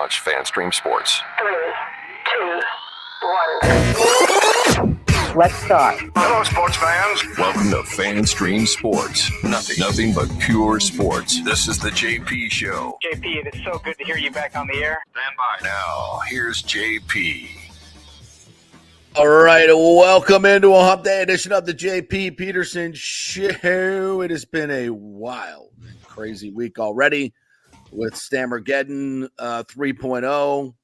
launch FanStream Sports. 3, 2, 1. Let's start. Hello, sports fans. Welcome to FanStream Sports. Nothing but pure sports. This is the JP Show. JP, it is so good to hear you back on the air. Stand by. Now, here's JP. All right, welcome into a Hump Day edition of the JP Peterson Show. It has been a wild, crazy week already with Stammer-geddon 3.0.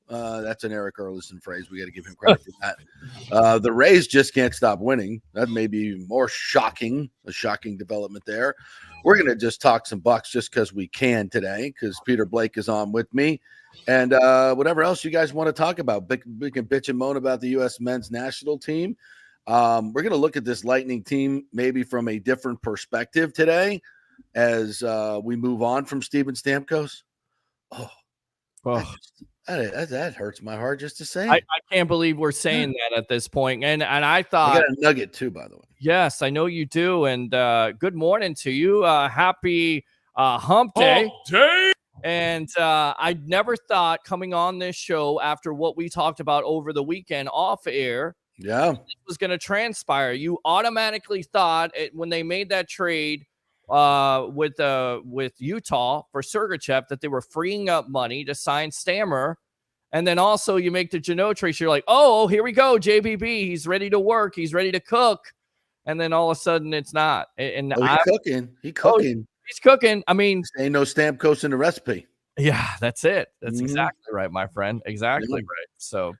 That's an Eric Erlison phrase. We got to give him credit for that. The Rays just can't stop winning. That may be more shocking, a shocking development there. We're going to just talk some Bucks just because we can today, because Peter Blake is on with me. And whatever else you guys want to talk about. We can bitch and moan about the U.S. men's national team. We're going to look at this Lightning team maybe from a different perspective today as we move on from Steven Stamkos. That hurts my heart just to say. I can't believe we're saying that at this point. And I thought I got a nugget too, by the way. Yes, I know you do. And good morning to you. Happy Hump Day. And I never thought coming on this show after what we talked about over the weekend off air, it was going to transpire. You automatically thought when they made that trade with Utah for Sergachev that they were freeing up money to sign Stammer. And then also you make the Jeannot trade. So you're like, oh, here we go. JBB, he's ready to work. He's ready to cook. And then all of a sudden it's not. And he's cooking. He's cooking. He's cooking. I mean, ain't no Stamkos in the recipe. Yeah, that's it. That's exactly right, my friend. Exactly right. So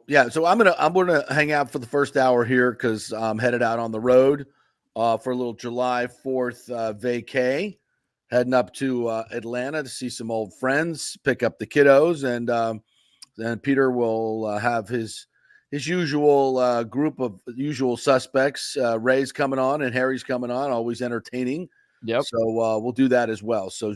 I'm gonna hang out for the first hour here because I'm headed out on the road for a little July 4th vacay, heading up to Atlanta to see some old friends, pick up the kiddos, and then Peter will have his usual group of usual suspects. Ray's coming on and Harry's coming on, always entertaining. Yep. So we'll do that as well. So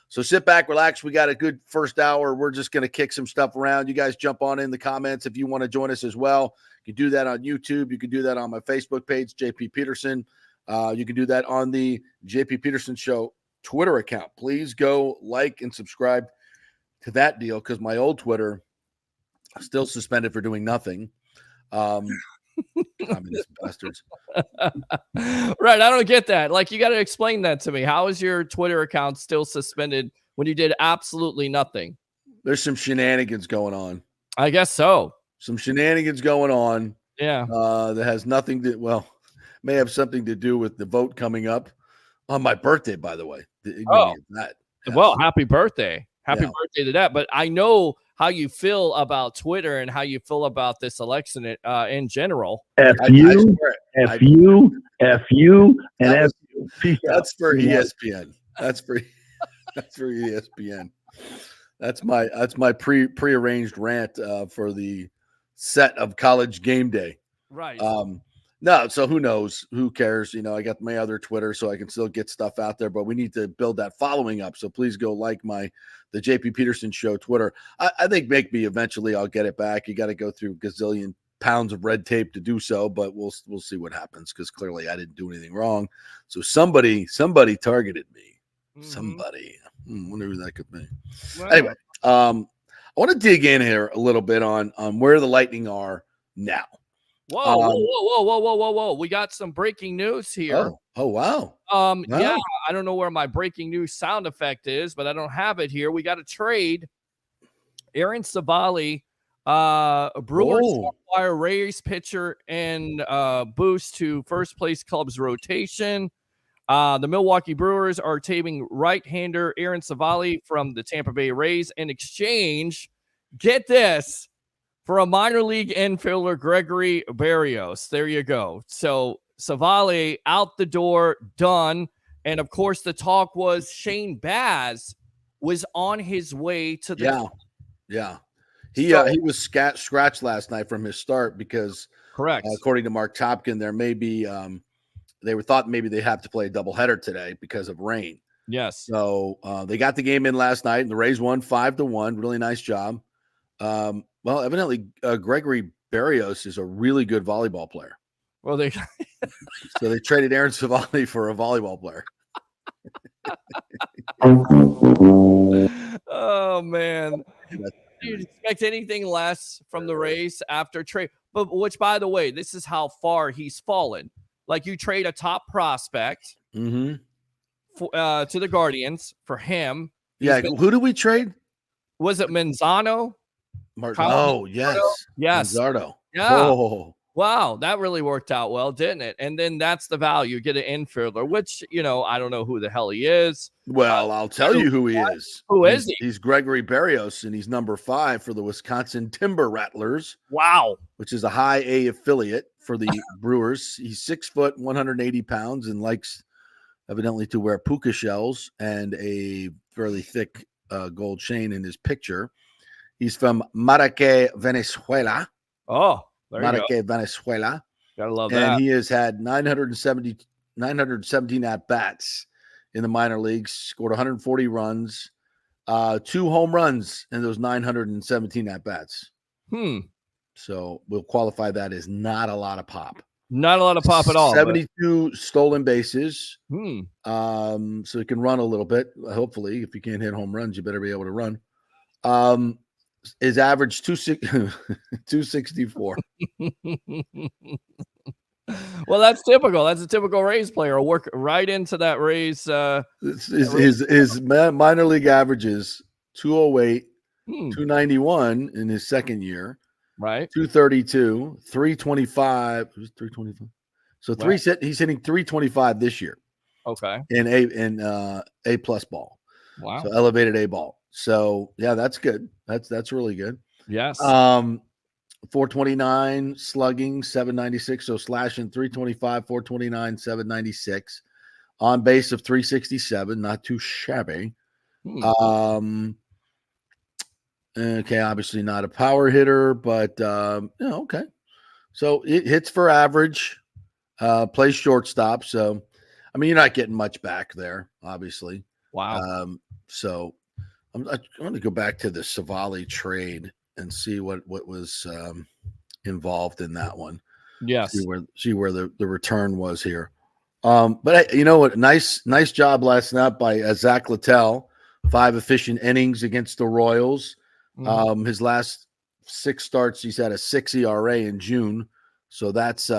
sit back, relax. We got a good first hour. We're just going to kick some stuff around. You guys jump on in the comments if you want to join us as well. You can do that on YouTube. You can do that on my Facebook page, JP Peterson. You can do that on the JP Peterson Show Twitter account. Please go like and subscribe to that deal because my old Twitter is still suspended for doing nothing. Communist bastards. Right. I don't get that. Like, you got to explain that to me. How is your Twitter account still suspended when you did absolutely nothing? There's some shenanigans going on. I guess so. Some shenanigans going on. Yeah. That has nothing to, may have something to do with the vote coming up on my birthday, by the way. Well, happy birthday. Happy birthday to that. But I know how you feel about Twitter and how you feel about this election in general. F you, and F you. That's for ESPN. That's for ESPN. That's my prearranged rant for the set of College Game Day. Right. No, so who knows? Who cares? I got my other Twitter, so I can still get stuff out there, but we need to build that following up. So please go like the JP Peterson Show Twitter. I think eventually I'll get it back. You got to go through gazillion pounds of red tape to do so, but we'll see what happens because clearly I didn't do anything wrong. So somebody targeted me. Somebody. Wonder who that could be. Well, anyway, I want to dig in here a little bit on where the Lightning are now. Whoa. We got some breaking news here. Oh, wow. Yeah, I don't know where my breaking news sound effect is, but I don't have it here. We got to trade Aaron Savali, Brewers acquire Rays pitcher and boost to first place club's rotation. The Milwaukee Brewers are taking right-hander Aaron Savali from the Tampa Bay Rays in exchange. Get this. For a minor league infielder, Gregory Berrios. There you go. So Savali out the door, done. And of course, the talk was Shane Baz was on his way to the. Yeah. He was scratched last night from his start because, correct. According to Mark Topkin, there may be they thought maybe they have to play a doubleheader today because of rain. Yes. So they got the game in last night, and the Rays won 5-1. Really nice job. Well, evidently, Gregory Berrios is a really good volleyball player. Well, so they traded Aaron Savali for a volleyball player. Oh man! you'd expect anything less from the Rays after trade. But which, by the way, this is how far he's fallen. Like you trade a top prospect Mm-hmm. To the Guardians for him. Yeah, who do we trade? Was it Manzano? Oh, yes. Yes. Manzardo. Yeah. Oh. Wow, that really worked out well, didn't it? And then that's the value. Get an infielder, which, I don't know who the hell he is. Well, I'll tell you who he is. Who is he? He's Gregory Berrios, and he's number 5 for the Wisconsin Timber Rattlers. Wow. Which is a high A affiliate for the Brewers. He's 6 foot, 180 pounds, and likes evidently to wear puka shells and a fairly thick gold chain in his picture. He's from Maracay, Venezuela. Oh, there you Maracay, Venezuela. Gotta love that. And he has had 917 at-bats in the minor leagues, scored 140 runs, 2 home runs in those 917 at-bats. So we'll qualify that as not a lot of pop. Not a lot of pop at all. 72 stolen bases. So he can run a little bit. Hopefully, if you can't hit home runs, you better be able to run. His average 264. Well, that's typical. That's a typical Rays player. I'll work right into that Rays. His minor league averages 208, 291 in his second year. Right. 232, 325. Who's 325? So he's hitting 325 this year. Okay. In A plus ball. Wow. So elevated A ball. So yeah, that's good. That's really good. Yes. 429 slugging, 796. So slashing 325, 429, 796. On base of 367, not too shabby. Okay, obviously not a power hitter, but okay. So it hits for average, plays shortstop. So, I mean, you're not getting much back there, obviously. Wow. So I'm going to go back to the Savali trade and see what was involved in that one. Yes. See where the return was here. But you know what? Nice job last night by Zach Littell. 5 efficient innings against the Royals. His last 6 starts, he's had a 6 ERA in June. So that's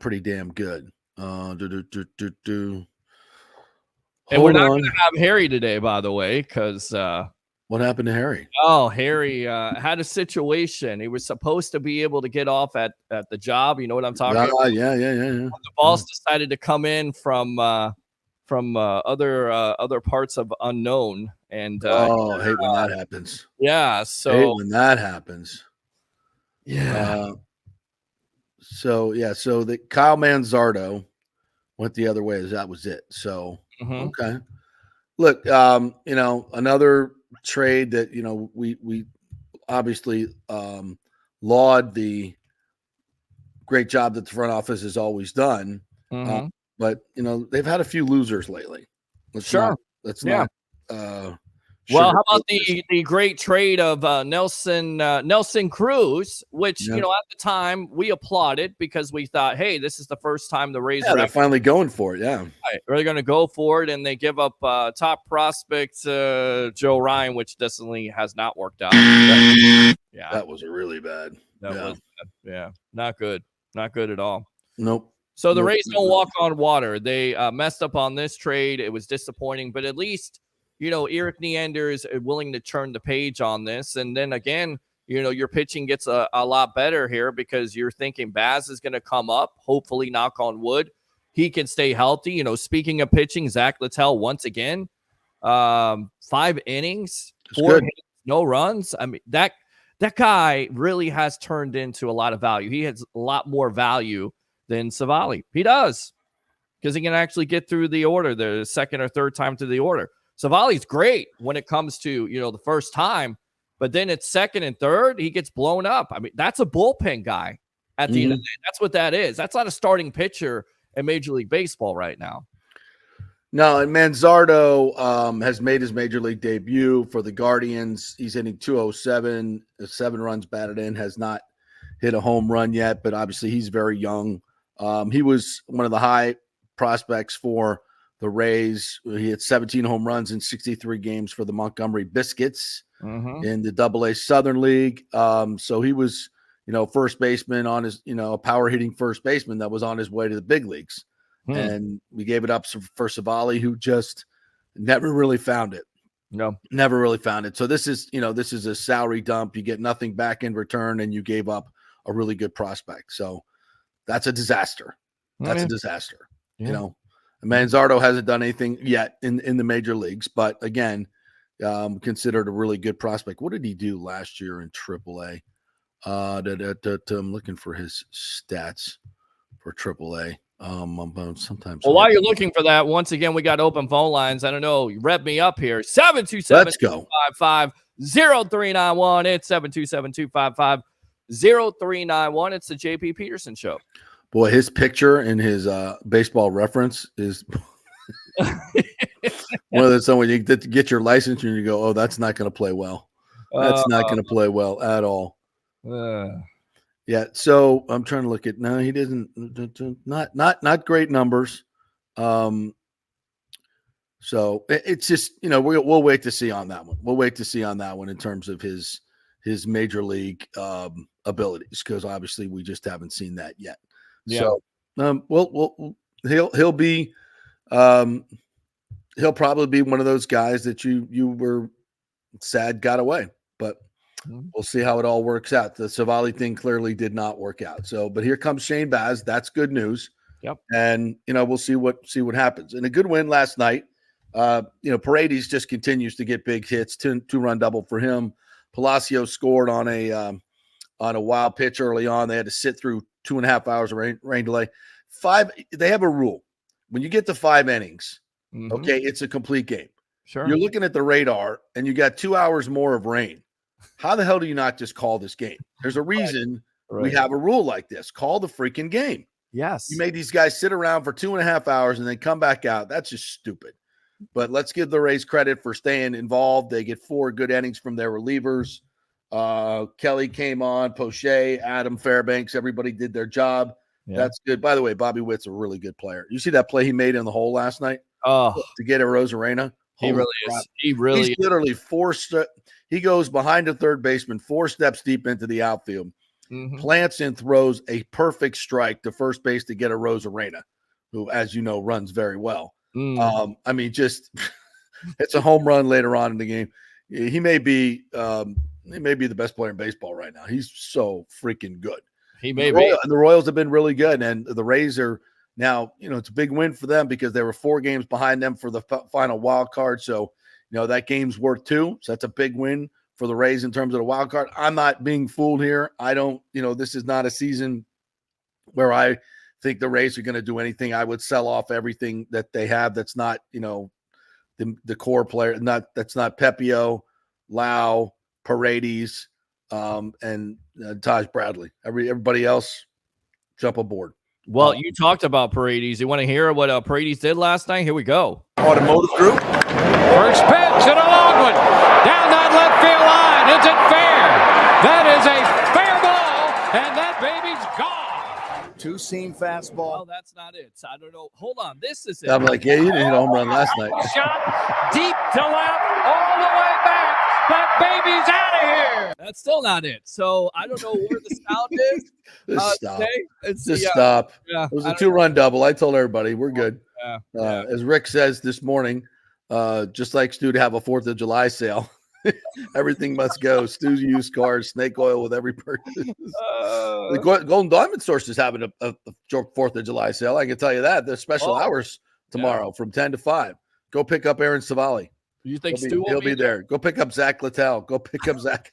pretty damn good. And we're not going to have Harry today, by the way, because what happened to Harry? Oh, Harry had a situation. He was supposed to be able to get off at the job. You know what I'm talking about? Yeah. The boss decided to come in from other parts of unknown. And I hate when that happens. Yeah. So hate when that happens. Yeah. So the Kyle Manzardo went the other way. That was it. So okay. Look, another trade that we obviously laud the great job that the front office has always done. But they've had a few losers lately. Let's not. Well, how about the great trade of Nelson Cruz, which at the time we applauded because we thought, hey, this is the first time the Rays they're finally going for it. Yeah, right. They're going to go for it, and they give up top prospect Joe Ryan, which definitely has not worked out. That was really bad. Was bad. Not good at all. Nope. So the Rays don't walk on water. They messed up on this trade. It was disappointing, but at least, Eric Neander is willing to turn the page on this. And then again, your pitching gets a lot better here because you're thinking Baz is going to come up, hopefully, knock on wood. He can stay healthy. Speaking of pitching, Zach Littell once again, 5 innings, 4 hits, no runs. I mean, that guy really has turned into a lot of value. He has a lot more value than Savali. He does, because he can actually get through the order the second or third time through the order. Savali's great when it comes to, the first time, but then it's second and third, he gets blown up. I mean, that's a bullpen guy at the end of the day. That's what that is. That's not a starting pitcher in Major League Baseball right now. No, and Manzardo has made his Major League debut for the Guardians. He's hitting 207, 7 runs batted in, has not hit a home run yet, but obviously he's very young. He was one of the high prospects for the Rays. He had 17 home runs in 63 games for the Montgomery Biscuits. in the AA Southern League. So he was, first baseman on his, a power hitting first baseman that was on his way to the big leagues. And we gave it up for Savali, who just never really found it. No, never really found it. So this is a salary dump. You get nothing back in return, and you gave up a really good prospect. So that's a disaster. That's a disaster. Yeah. Manzardo hasn't done anything yet in the major leagues, but again, considered a really good prospect. What did he do last year in AAA? I'm looking for his stats for AAA. Sometimes. Well, while you're looking for that, once again, we got open phone lines. I don't know. You rev me up here. 727 Let's go. 255-0391. It's 727-255-0391. It's the JP Peterson Show. Boy, his picture in his baseball reference is one of those when you get your license and you go, oh, that's not going to play well. That's not going to play well at all. Yeah, so I'm trying to look at. No, he doesn't. Not great numbers. So it's just we'll wait to see on that one. We'll wait to see on that one in terms of his major league abilities, because obviously we just haven't seen that yet. Yeah. So he'll be he'll probably be one of those guys that you were sad got away, but. We'll see how it all works out. The Savali thing clearly did not work out. So, but here comes Shane Baz. That's good news. Yep. And we'll see what happens. And a good win last night. Paredes just continues to get big hits. Two-run double for him. Palacio scored on a wild pitch early on. They had to sit through 2.5 hours of rain delay. They have a rule. When you get to 5 innings, okay, it's a complete game. Sure. You're looking at the radar, and you got 2 hours more of rain. How the hell do you not just call this game? There's a reason we have a rule like this. Call the freaking game. Yes. You made these guys sit around for 2.5 hours and then come back out. That's just stupid. But let's give the Rays credit for staying involved. They get 4 good innings from their relievers. Kelly came on, Poche, Adam Fairbanks. Everybody did their job. Yeah. That's good. By the way, Bobby Witt's a really good player. You see that play he made in the hole last night? Oh, to get a Rosarena? He really is. He's literally he goes behind the third baseman, 4 steps deep into the outfield, plants and throws a perfect strike to first base to get a Rosarena, who, as you know, runs very well. Just it's a home run later on in the game. He may be the best player in baseball right now. He's so freaking good. He may be. And the Royals have been really good, and the Rays are. Now, it's a big win for them because they were 4 games behind them for the final wild card. So, that game's worth 2. So that's a big win for the Rays in terms of the wild card. I'm not being fooled here. I don't, this is not a season where I think the Rays are going to do anything. I would sell off everything that they have. That's not, the core player. That's not Pepio, Lau, Paredes, and Taj Bradley. Everybody else, jump aboard. Well, you talked about Paredes. You want to hear what Paredes did last night? Here we go. Automotive Group. First pitch and a long one. Down that left field line. Is it fair? That is a fair ball, and that baby's gone. 2-seam fastball. Well, that's not it. I don't know. Hold on. This is it. I'm like, yeah, you didn't hit a home run last night. Shot deep to left, all the way back. That baby's out of here. That's still not it. So I don't know where the sound is. Stop. Yeah, it was a 2-run double. I told everybody we're good. As Rick says this morning, just like Stu to have a 4th of July sale. Everything must go. Stu's used cars, snake oil with every purchase. The Golden Diamond Source is having a 4th of July sale. I can tell you that. There's special hours tomorrow from 10 to 5. Go pick up Aaron Savali. You think he'll be there? Go pick up Zach Littell. Go pick up Zach.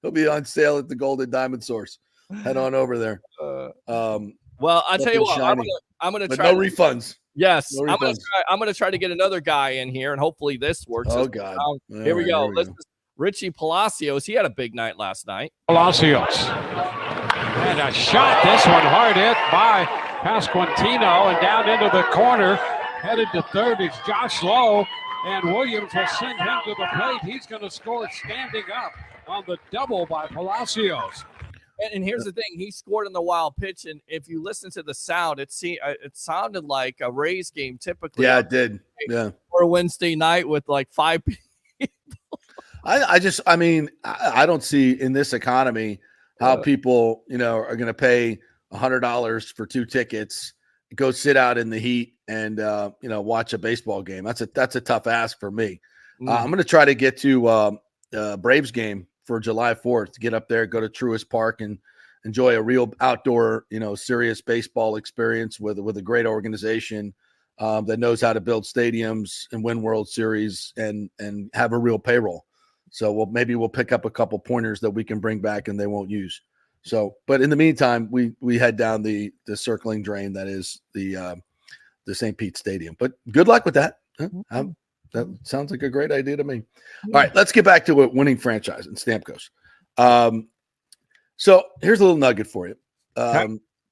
He'll be on sale at the Golden Diamond Source. Head on over there. Well, I'll tell you what. I'm gonna try. No refunds. Yes, no refunds. I'm gonna try to get another guy in here, and hopefully this works. Oh God! Here we go. Richie Palacios. He had a big night last night. Palacios and a shot. This one hard hit by Pasquantino and down into the corner. Headed to third is Josh Lowe. And Williams will send him to the plate. He's going to score standing up on the double by Palacios. And here's the thing. He scored in the wild pitch. And if you listen to the sound, it sounded like a Rays game typically. Yeah, it did. Yeah. Or a Wednesday night with like 5 people. I don't see in this economy how people, are going to pay $100 for 2 tickets, go sit out in the heat and, watch a baseball game. That's a tough ask for me. I'm going to try to get to Braves game for July 4th, get up there, go to Truist Park and enjoy a real outdoor, serious baseball experience with a great organization that knows how to build stadiums and win World Series and have a real payroll. So maybe we'll pick up a couple pointers that we can bring back and they won't use. So, but in the meantime, we head down the circling drain that is the St. Pete Stadium. But good luck with that. That sounds like a great idea to me. All right, let's get back to a winning franchise in Stamkos. So here's a little nugget for you.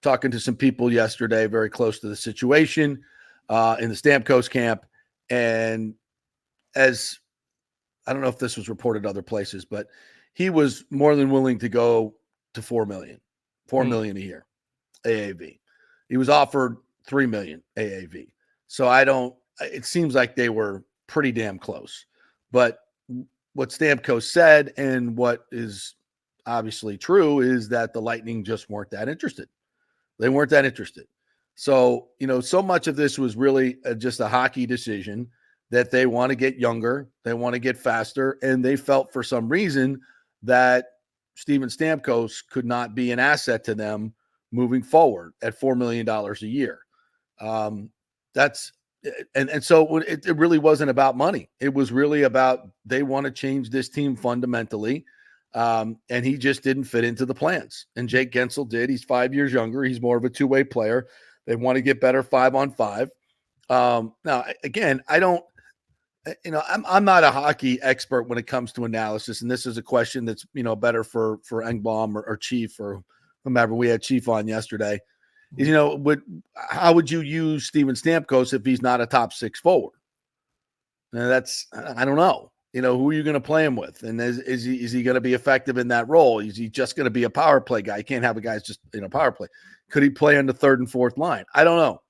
Talking to some people yesterday, very close to the situation in the Stamkos camp, and as I don't know if this was reported other places, but he was more than willing to go to $4 million a year AAV. He was offered $3 million AAV. So it seems like they were pretty damn close. But what Stamkos said and what is obviously true is that the Lightning just weren't that interested. They weren't that interested. So, so much of this was really just a hockey decision that they want to get younger, they want to get faster, and they felt for some reason that Steven Stamkos could not be an asset to them moving forward at $4 million a year. So it really wasn't about money. It was really about they want to change this team fundamentally, and he just didn't fit into the plans. And Jake Gensel did. He's 5 years younger. He's more of a two-way player. They want to get better 5-on-5. Now, again, I'm not a hockey expert when it comes to analysis, and this is a question that's better for Engblom or Chief or whomever. We had Chief on yesterday. How would you use Steven Stamkos if he's not a top 6 forward? Now I don't know. Who are you going to play him with, and is he going to be effective in that role? Is he just going to be a power play guy? You can't have a guy just power play. Could he play on the 3rd and 4th line? I don't know.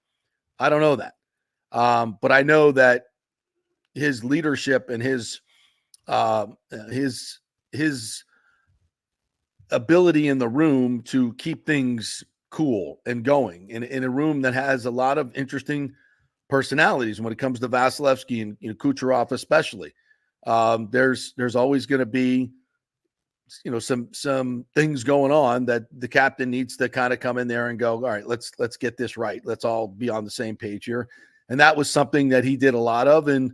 I don't know that, but I know that his leadership and his ability in the room to keep things cool and going in a room that has a lot of interesting personalities when it comes to Vasilevsky and Kucherov especially. There's always going to be some things going on that the captain needs to kind of come in there and go, all right, let's get this right. Let's all be on the same page here. And that was something that he did a lot of, and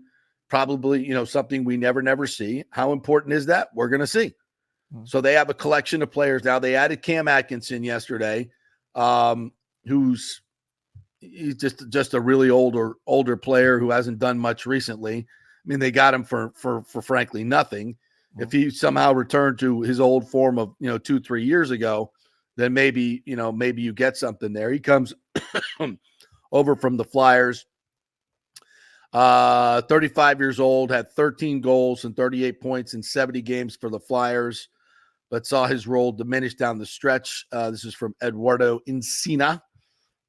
probably, something we never see. How important is that? We're going to see. So they have a collection of players now. They added Cam Atkinson yesterday, he's just a really older player who hasn't done much recently. I mean, they got him for frankly nothing. If he somehow returned to his old form of 2-3 years ago, then maybe you get something there. He comes over from the Flyers. 35 years old, had 13 goals and 38 points in 70 games for the Flyers, but saw his role diminish down the stretch. This is from Eduardo Encina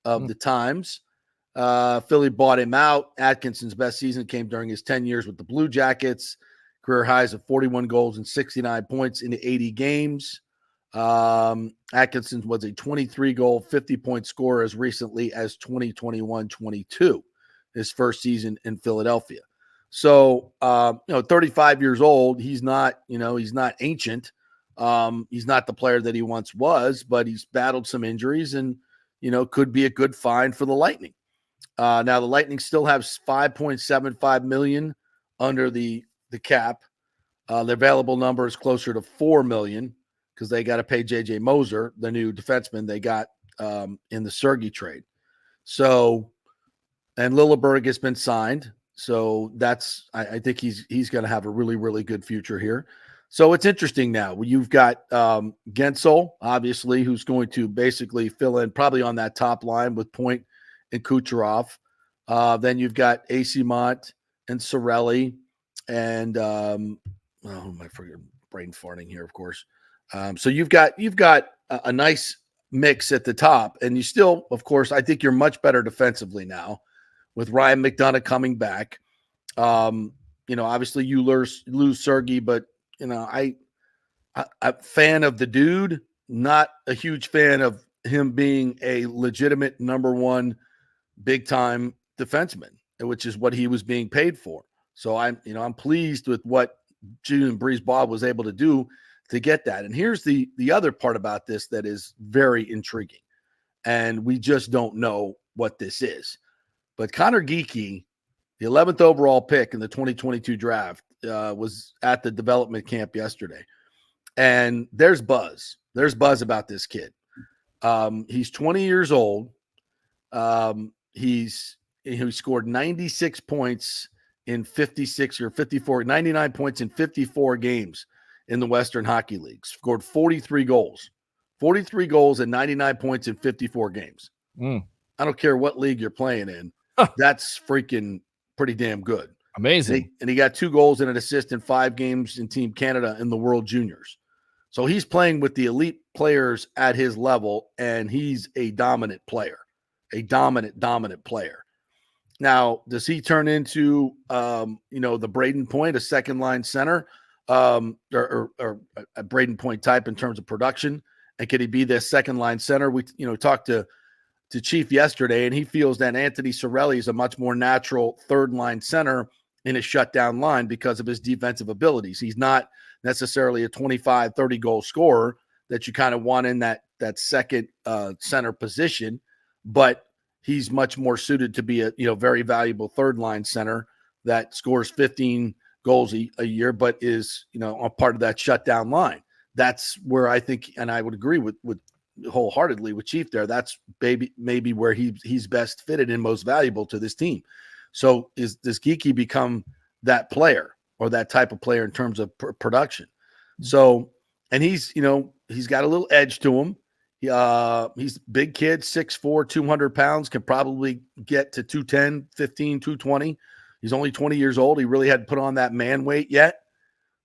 of the Times. Philly bought him out. Atkinson's best season came during his 10 years with the Blue Jackets. Career highs of 41 goals and 69 points in 80 games. Atkinson was a 23-goal, 50-point scorer as recently as 2021-22. His first season in Philadelphia. So, 35 years old, he's not ancient. He's not the player that he once was, but he's battled some injuries and, could be a good find for the Lightning. Now the Lightning still have $5.75 million under the cap. The available number is closer to $4 million because they got to pay JJ Moser, the new defenseman they got in the Sergei trade. So, and Lilleberg has been signed. So I think he's going to have a really, really good future here. So it's interesting now. You've got Gensel, obviously, who's going to basically fill in probably on that top line with Point and Kucherov. Then you've got Acimont and Cirelli and I forget, brain farting here, of course. So you've got a nice mix at the top, and you still, of course, I think you're much better defensively now with Ryan McDonough coming back. Obviously you lose Sergei, but I'm a fan of the dude, not a huge fan of him being a legitimate number one big time defenseman, which is what he was being paid for. So I'm pleased with what June Breeze Bob was able to do to get that. And here's the other part about this that is very intriguing. And we just don't know what this is. But Connor Geekie, the 11th overall pick in the 2022 draft, was at the development camp yesterday. And there's buzz. There's buzz about this kid. He's 20 years old. He scored 96 points in 56 or 54, 99 points in 54 games in the Western Hockey League. Scored 43 goals and 99 points in 54 games. I don't care what league you're playing in. That's freaking pretty damn good. Amazing. And he got 2 goals and an assist in 5 games in Team Canada in the World Juniors. So he's playing with the elite players at his level, and he's a dominant player, a dominant player. Now, does he turn into, the Braden Point, a second line center, or a Braden Point type in terms of production? And can he be this second line center? We, talked to Chief yesterday, and he feels that Anthony Cirelli is a much more natural third line center in a shutdown line because of his defensive abilities. He's not necessarily a 25, 30 goal scorer that you kind of want in that second center position, but he's much more suited to be a very valuable third line center that scores 15 goals a year, but is a part of that shutdown line. That's where I think, and I would agree with wholeheartedly with Chief there. That's maybe where he's best fitted and most valuable to this team. So does Geekie become that player or that type of player in terms of production? So, and he's got a little edge to him. He's a big kid, 6'4", 200 pounds, can probably get to 210, 15, 220. He's only 20 years old. He really hadn't put on that man weight yet.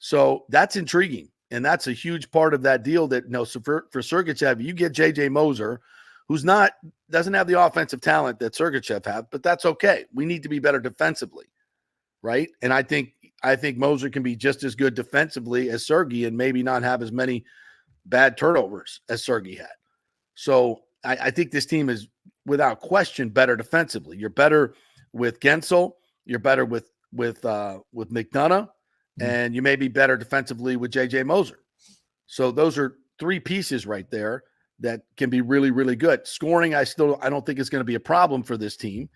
So that's intriguing. And that's a huge part of that deal that, so for Sergachev, you get J.J. Moser, who's doesn't have the offensive talent that Sergachev have, but that's okay. We need to be better defensively, right? And I think Moser can be just as good defensively as Sergei and maybe not have as many bad turnovers as Sergei had. So I think this team is without question better defensively. You're better with Gensel. You're better with McDonough. And you may be better defensively with J.J. Moser. So those are 3 pieces right there that can be really, really good. Scoring, I don't think is going to be a problem for this team.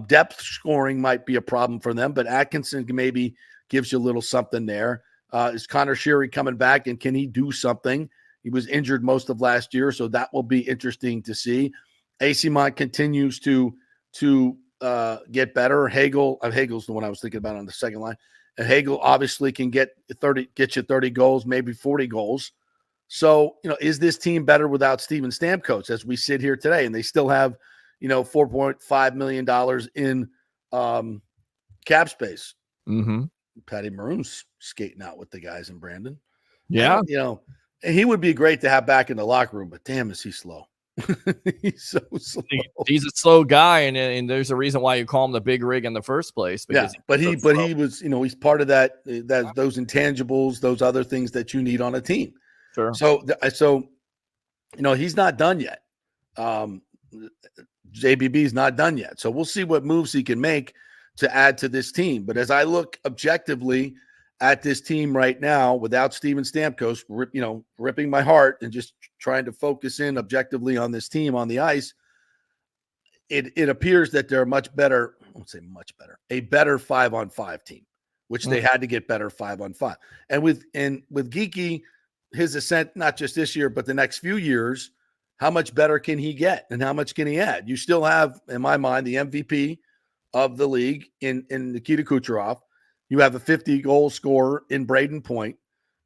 Depth scoring might be a problem for them, but Atkinson maybe gives you a little something there. Is Connor Sheary coming back, and can he do something? He was injured most of last year, so that will be interesting to see. AC Mont continues to get better. Hagel's the one I was thinking about on the second line. And Hagel obviously can get you 30 goals, maybe 40 goals. So, is this team better without Steven Stamkos as we sit here today? And they still have, $4.5 million in cap space. Mm-hmm. Patty Maroon's skating out with the guys in Brandon. Yeah. And, he would be great to have back in the locker room, but damn, is he slow. He's so slow. He's a slow guy, and there's a reason why you call him the big rig in the first place. Because he was, he's part of that those intangibles, those other things that you need on a team. Sure. So he's not done yet. JBB's not done yet. So we'll see what moves he can make to add to this team. But as I look objectively at this team right now, without Steven Stamkos, ripping my heart and just trying to focus in objectively on this team on the ice, it appears that they're much better. I won't say much better, a better 5-on-5 team, which they had to get better 5-on-5. And with Geekie, his ascent, not just this year, but the next few years, how much better can he get and how much can he add? You still have, in my mind, the MVP of the league in Nikita Kucherov. You have a 50-goal scorer in Braden Point.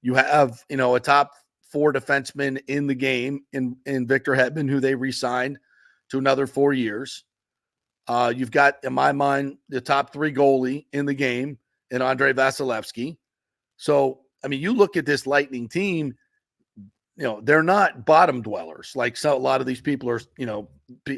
You have, a top 4 defenseman in the game in Victor Hedman, who they re-signed to another 4 years. You've got, in my mind, the top 3 goalie in the game in Andrei Vasilevsky. So, you look at this Lightning team, they're not bottom dwellers. Like a lot of these people are,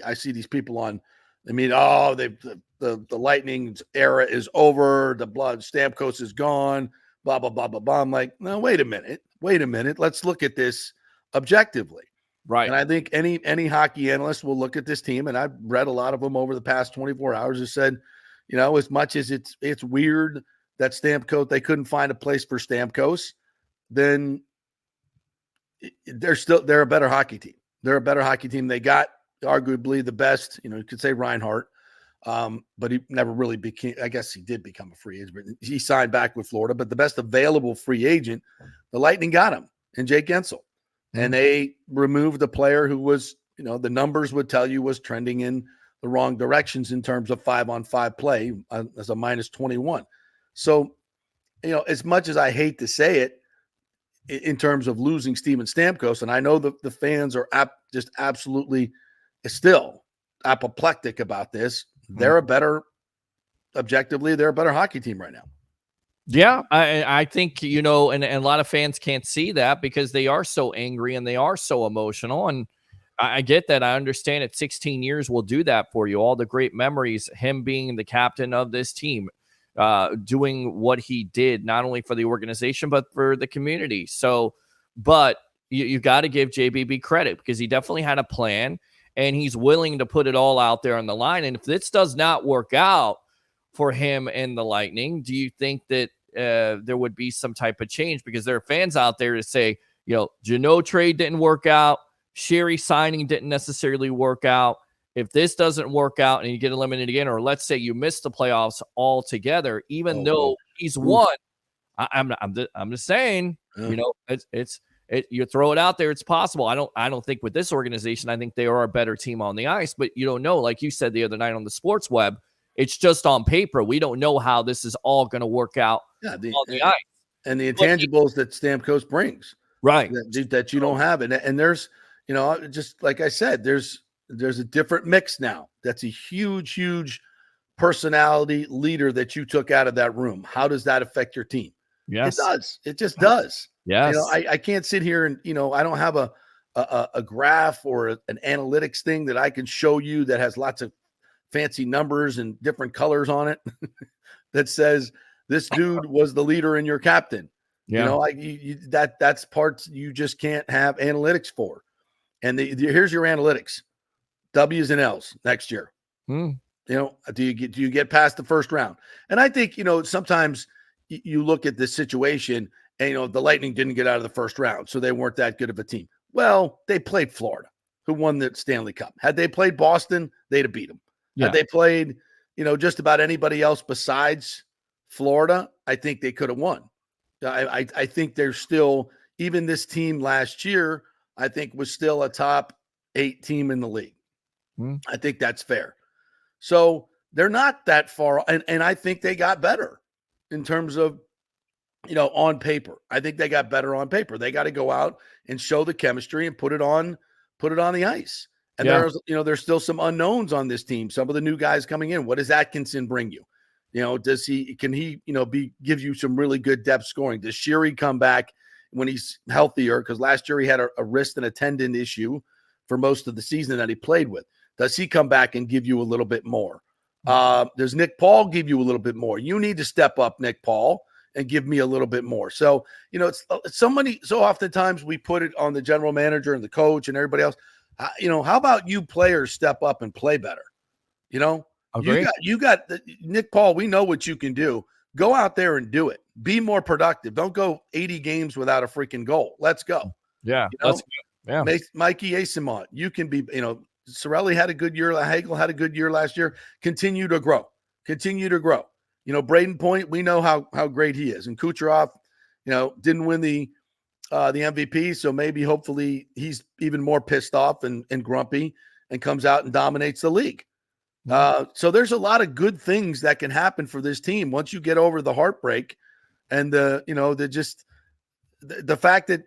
I see these people on, the Lightning's era is over. The blood Stamkos is gone, blah, blah, blah, blah, blah. I'm like, no, wait a minute. Let's look at this objectively. Right. And I think any hockey analyst will look at this team, and I've read a lot of them over the past 24 hours, who said, as much as it's weird that Stamkos, they couldn't find a place for Stamkos, then they're a better hockey team. They're a better hockey team. They got arguably the best, you could say Reinhart, but he never really became, I guess he did become a free agent, but he signed back with Florida, but the best available free agent, the Lightning got him, and Jake Gensel. And they removed a player who was, the numbers would tell you was trending in the wrong directions in terms of 5-on-5 play as a -21. So, as much as I hate to say it, in terms of losing Steven Stamkos, and I know the fans are just absolutely still apoplectic about this, they're objectively, they're a better hockey team right now. Yeah, I think, and a lot of fans can't see that because they are so angry and they are so emotional. And I get that. I understand it. 16 years will do that for you. All the great memories, him being the captain of this team, doing what he did, not only for the organization, but for the community. So, but you got to give JBB credit because he definitely had a plan and he's willing to put it all out there on the line. And if this does not work out for him and the Lightning, do you think that there would be some type of change? Because there are fans out there to say, Jeannot trade didn't work out. Sherry signing didn't necessarily work out. If this doesn't work out and you get eliminated again, or let's say you miss the playoffs altogether, even though he's won, I'm just saying, you throw it out there, it's possible. I don't think with this organization, I think they are a better team on the ice, but you don't know. Like you said the other night on the sports web, it's just on paper. We don't know how this is all going to work out on the ice. And the intangibles that Stamkos brings. Right. That you don't have. And there's, just like I said, there's a different mix now. That's a huge, huge personality leader that you took out of that room. How does that affect your team? Yes. It does. It just does. Yes. I can't sit here and, I don't have a graph or an analytics thing that I can show you that has lots of fancy numbers and different colors on it that says this dude was the leader and your captain. Yeah. That's parts you just can't have analytics for. And here's your analytics: W's and L's next year. Do you get past the first round? And I think, sometimes you look at this situation and, the Lightning didn't get out of the first round, so they weren't that good of a team. Well, they played Florida, who won the Stanley Cup. Had they played Boston, they'd have beat them. Yeah. Had they played, just about anybody else besides Florida, I think they could have won. I think they're still, even this team last year, I think was still a top 8 team in the league. I think that's fair. So they're not that far. And I think they got better in terms of, on paper. I think they got better on paper. They got to go out and show the chemistry and put it on the ice. And there's still some unknowns on this team. Some of the new guys coming in. What does Atkinson bring you? Can he give you some really good depth scoring? Does Sherry come back when he's healthier? Because last year he had a wrist and a tendon issue for most of the season that he played with. Does he come back and give you a little bit more? Does Nick Paul give you a little bit more? You need to step up, Nick Paul, and give me a little bit more. So, it's so oftentimes we put it on the general manager and the coach and everybody else. How about you players step up and play better? You got Nick Paul. We know what you can do. Go out there and do it. Be more productive. Don't go 80 games without a freaking goal. Let's go. Yeah. Mikey Asimont, you can be, Cirelli had a good year. Hagel had a good year last year. Continue to grow. Braden Point, we know how great he is. And Kucherov, didn't win the MVP. So maybe hopefully he's even more pissed off and grumpy and comes out and dominates the league. So there's a lot of good things that can happen for this team once you get over the heartbreak and the fact that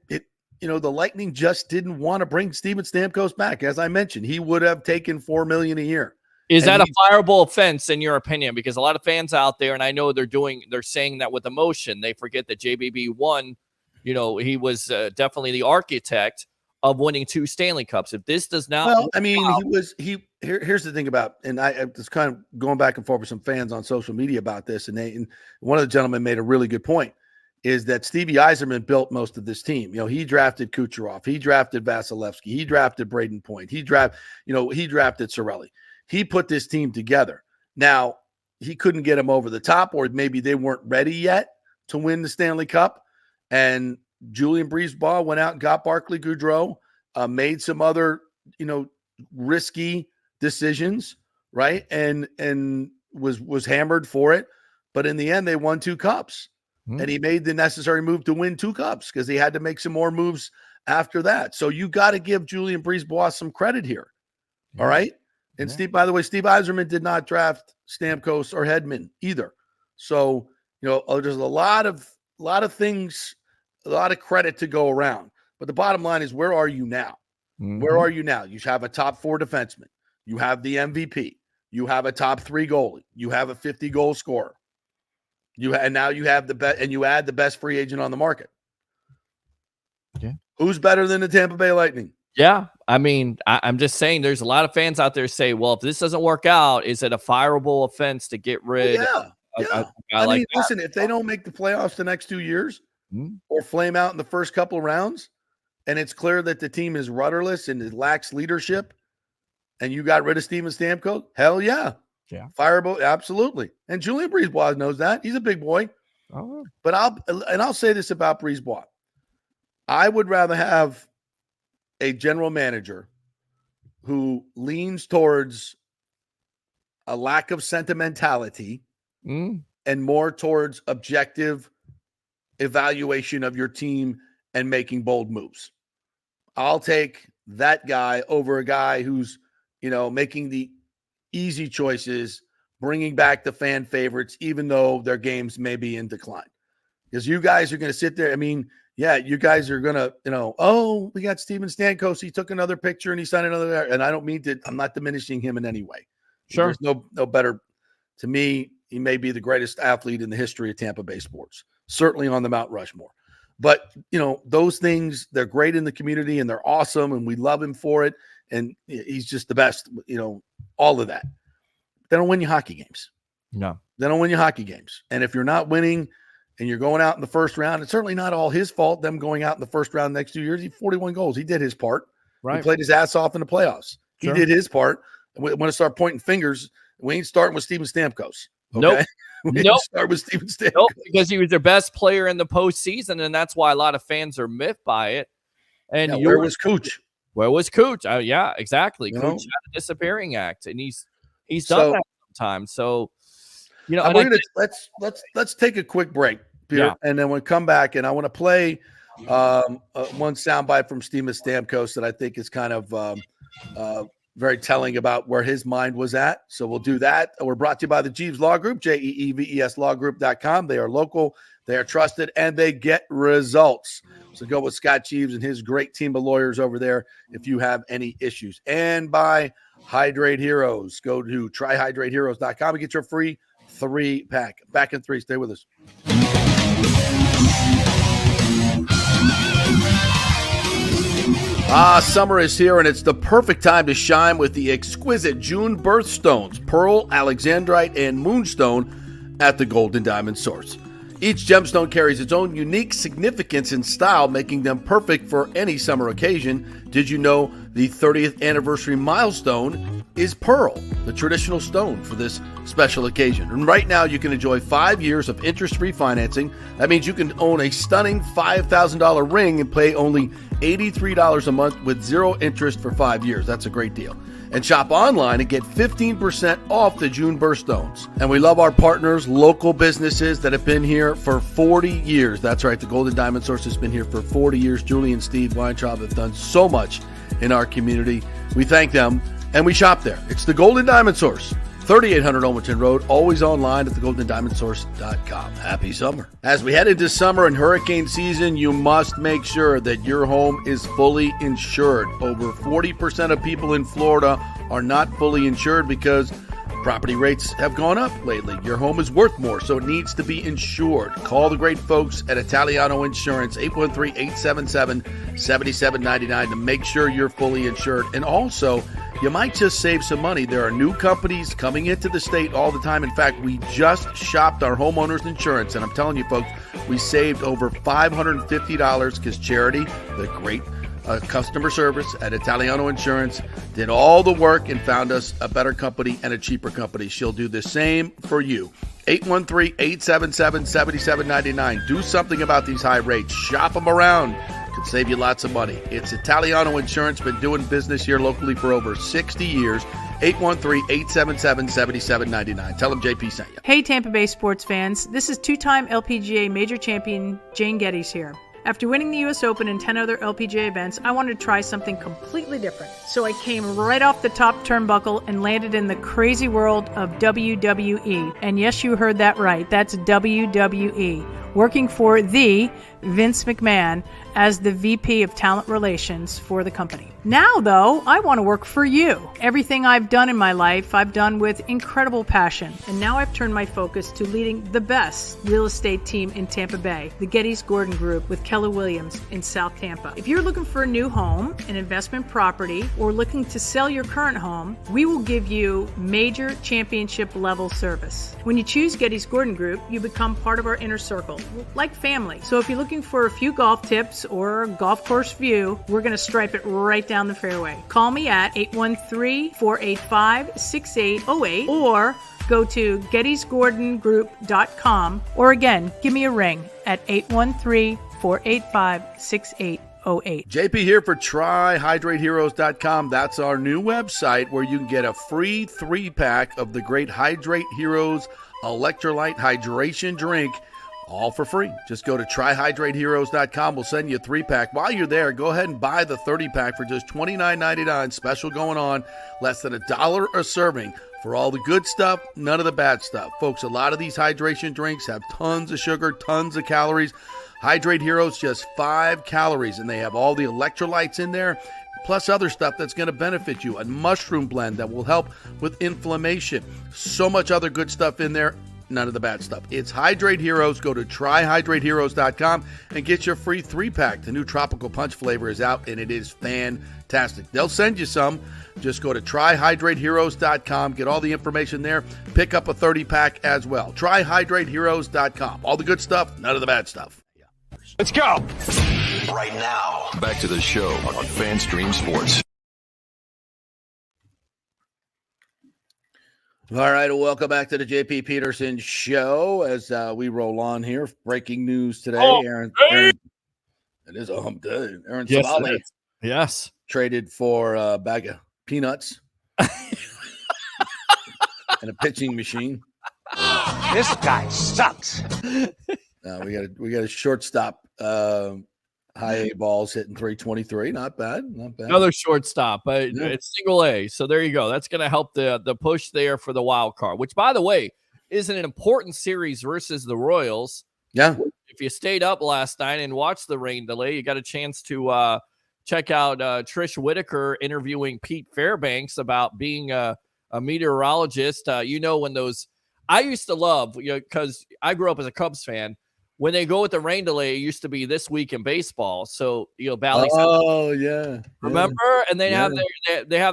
the Lightning just didn't want to bring Steven Stamkos back. As I mentioned, he would have taken $4 million a year. Is that a fireable offense in your opinion? Because a lot of fans out there, and I know they're saying that with emotion, they forget that JBB won. He was definitely the architect of winning 2 Stanley Cups. If this does not, here's the thing about, and I was kind of going back and forth with some fans on social media about this, and one of the gentlemen made a really good point. is that Stevie Yzerman built most of this team. He drafted Kucherov, he drafted Vasilevsky, he drafted Braden Point, he drafted Cirelli. He put this team together. Now, he couldn't get them over the top, or maybe they weren't ready yet to win the Stanley Cup. And Julien Brisebois went out and got Barclay Goodrow, made some other, risky decisions, right? And was hammered for it. But in the end, they won 2 cups. And he made the necessary move to win 2 cups because he had to make some more moves after that. So you got to give Julien Brisebois some credit here. All right. And Steve, by the way, Steve Yzerman did not draft Stamkos or Hedman either. So, there's a lot of things, a lot of credit to go around. But the bottom line is, where are you now? Where are you now? You have a top 4 defenseman. You have the MVP. You have a top 3 goalie. You have a 50-goal scorer. And now you have the best, and you add the best free agent on the market. Yeah. Who's better than the Tampa Bay Lightning? Yeah. I mean, I'm just saying there's a lot of fans out there say, well, if this doesn't work out, is it a fireable offense to get rid of a guy like that? Listen, if they don't make the playoffs the next 2 years or flame out in the first couple of rounds, and it's clear that the team is rudderless and it lacks leadership, and you got rid of Steven Stamkos, hell yeah. Yeah. Fireable, absolutely. And Julien Brisebois knows that. He's a big boy. Oh. But I'll say this about Brisebois. I would rather have a general manager who leans towards a lack of sentimentality and more towards objective evaluation of your team and making bold moves. I'll take that guy over a guy who's, making the easy choices, bringing back the fan favorites, even though their games may be in decline. Because you guys are going to sit there. I mean, yeah, you guys are going to, we got Steven Stamkos. He took another picture and he signed another. And I don't mean to, I'm not diminishing him in any way. Sure. There's no better. To me, he may be the greatest athlete in the history of Tampa Bay sports, certainly on the Mount Rushmore. But, those things, they're great in the community and they're awesome and we love him for it. And he's just the best, all of that. They don't win you hockey games. No. They don't win you hockey games. And if you're not winning and you're going out in the first round, it's certainly not all his fault, them going out in the first round the next 2 years. He 41 goals. He did his part. Right. He played his ass off in the playoffs. Sure. He did his part. We want to start pointing fingers. We ain't starting with Steven Stamkos. Okay? Nope. Nope. Start with Steven Stamkos. Nope, because he was their best player in the postseason, and that's why a lot of fans are miffed by it. And where was Cooch? Where was Cooch? Yeah, exactly. Cooch had a disappearing act, and he's done that sometimes. So, let's take a quick break, Peter, and then we'll come back, and I want to play one soundbite from Steven Stamkos that I think is kind of very telling about where his mind was at. So we'll do that. We're brought to you by the Jeeves Law Group, JEEVES lawgroup.com. They are local, they are trusted, and they get results. So go with Scott Jeeves and his great team of lawyers over there if you have any issues. And by Hydrate Heroes. Go to tryhydrateheroes.com and get your free 3-pack. Back in 3. Stay with us. Summer is here, and it's the perfect time to shine with the exquisite June birthstones, Pearl, Alexandrite, and Moonstone at the Golden Diamond Source. Each gemstone carries its own unique significance and style, making them perfect for any summer occasion. Did you know the 30th anniversary milestone is Pearl, the traditional stone for this special occasion? And right now, you can enjoy 5 years of interest-free financing. That means you can own a stunning $5,000 ring and pay only $83 a month with 0 interest for 5 years. That's a great deal. And shop online and get 15% off the June birthstones. And we love our partners, local businesses that have been here for 40 years. That's right, the Golden Diamond Source has been here for 40 years. Julie and Steve Weintraub have done so much in our community. We thank them, and we shop there. It's the Golden Diamond Source, 3800 Olmerton Road, always online at thegoldendiamondsource.com. Happy summer. As we head into summer and hurricane season, you must make sure that your home is fully insured. Over 40% of people in Florida are not fully insured because property rates have gone up lately. Your home is worth more, so it needs to be insured. Call the great folks at Italiano Insurance, 813-877-7799 to make sure you're fully insured. And also, you might just save some money. There are new companies coming into the state all the time. In fact, we just shopped our homeowners insurance, and I'm telling you, folks, We saved over $550 because Charity, the great customer service at Italiano Insurance, did all the work and found us a better company and a cheaper company. She'll do the same for you. 813-877-7799. Do something about these high rates. Shop them around. Could save you lots of money. It's Italiano Insurance. Been doing business here locally for over 60 years. 813-877-7799. Tell them JP sent you. Hey, Tampa Bay sports fans. This is two-time LPGA major champion Jane Geddes here. After winning the U.S. Open and 10 other LPGA events, I wanted to try something completely different. So I came right off the top turnbuckle and landed in the crazy world of WWE. And yes, you heard that right. That's WWE. Working for the Vince McMahon as the VP of Talent Relations for the company. Now, though, I want to work for you. Everything I've done in my life, I've done with incredible passion. And now I've turned my focus to leading the best real estate team in Tampa Bay, the Geddes Gordon Group with Keller Williams in South Tampa. If you're looking for a new home, an investment property, or looking to sell your current home, we will give you major championship level service. When you choose Geddes Gordon Group, you become part of our inner circle, like family. So if you're looking for a few golf tips or a golf course view, we're going to stripe it right down the fairway. Call me at 813-485-6808 or go to gettysgordongroup.com, or again, give me a ring at 813-485-6808. JP here for TryHydrateHeroes.com. That's our new website where you can get a free 3-pack of the great Hydrate Heroes electrolyte hydration drink, all for free. Just go to TryHydrateHeroes.com. We'll send you a 3-pack. While you're there, go ahead and buy the 30-pack for just $29.99. Special going on, less than $1 a serving. For all the good stuff, none of the bad stuff. Folks, a lot of these hydration drinks have tons of sugar, tons of calories. Hydrate Heroes, just 5 calories, and they have all the electrolytes in there, plus other stuff that's going to benefit you. A mushroom blend that will help with inflammation. So much other good stuff in there. None of the bad stuff. It's Hydrate Heroes. Go to TryHydrateHeroes.com and get your free 3-pack. The new Tropical Punch flavor is out, and it is fantastic. They'll send you some. Just go to TryHydrateHeroes.com. Get all the information there. Pick up a 30-pack as well. TryHydrateHeroes.com. All the good stuff, none of the bad stuff. Let's go. Right now, back to the show on FanStream Sports. All right, welcome back to the JP Peterson Show as we roll on here. Breaking news today. Aaron, it is a hump day. Aaron Savali Yes. traded for a bag of peanuts and a pitching machine. This guy sucks. We got a shortstop. High A balls hitting 323. Not bad. Another shortstop, but it's single A. So there you go. That's going to help the push there for the wild card, which, by the way, is an important series versus the Royals. Yeah. If you stayed up last night and watched the rain delay, you got a chance to check out Trish Whitaker interviewing Pete Fairbanks about being a meteorologist. When those – I used to love, because I grew up as a Cubs fan. When they go with the rain delay, it used to be this week in baseball. So, Bally. Oh, yeah. Remember? And they have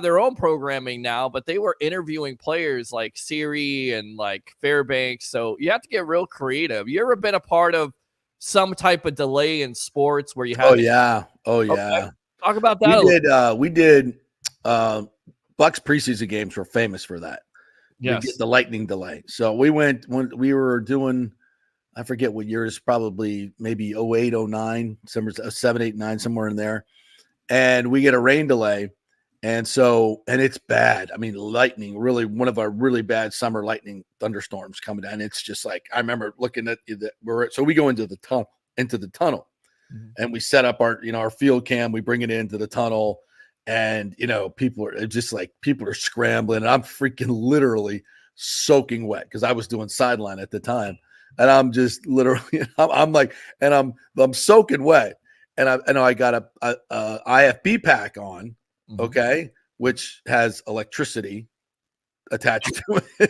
their own programming now, but they were interviewing players like Siri and like Fairbanks. So you have to get real creative. You ever been a part of some type of delay in sports where you have? Oh, yeah. Okay. Talk about that. We did. Bucks preseason games were famous for that. Yes. We get the lightning delay. So we went when we were doing. I forget what year is, probably maybe 08, 09, 7, 8, 9, somewhere in there. And we get a rain delay. And it's bad. I mean, lightning, really one of our really bad summer lightning thunderstorms coming down. It's just like, I remember looking at so we go into the tunnel mm-hmm. and we set up our field cam, we bring it into the tunnel, and, people are scrambling, and I'm freaking literally soaking wet because I was doing sideline at the time. And I'm just literally, I'm soaking wet, and I got a IFB pack on, mm-hmm. okay, which has electricity attached to it.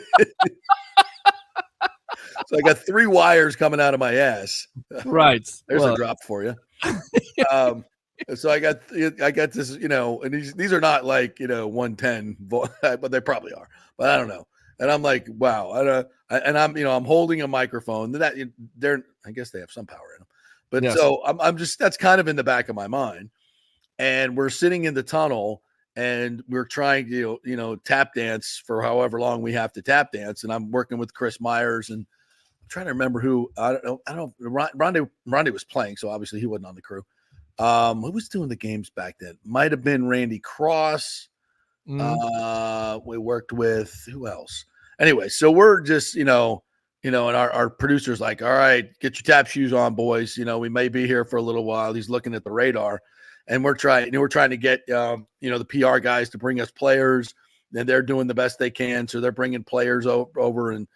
So I got 3 wires coming out of my ass. Right. There's a drop for you. So I got this, and these are not like 110, but they probably are. But I don't know. And I'm like, wow. And I'm holding a microphone. I guess they have some power in them. But Yes. so I'm just, that's kind of in the back of my mind. And we're sitting in the tunnel and we're trying to, tap dance for however long we have to tap dance. And I'm working with Chris Myers, and I'm trying to remember who, I don't know. Ronde was playing, so obviously he wasn't on the crew. Who was doing the games back then? Might have been Randy Cross. We worked with who else? Anyway, so we're just, and our producer's like, all right, get your tap shoes on, boys. We may be here for a little while. He's looking at the radar, and we're trying to get, the PR guys to bring us players, and they're doing the best they can. So they're bringing players over, and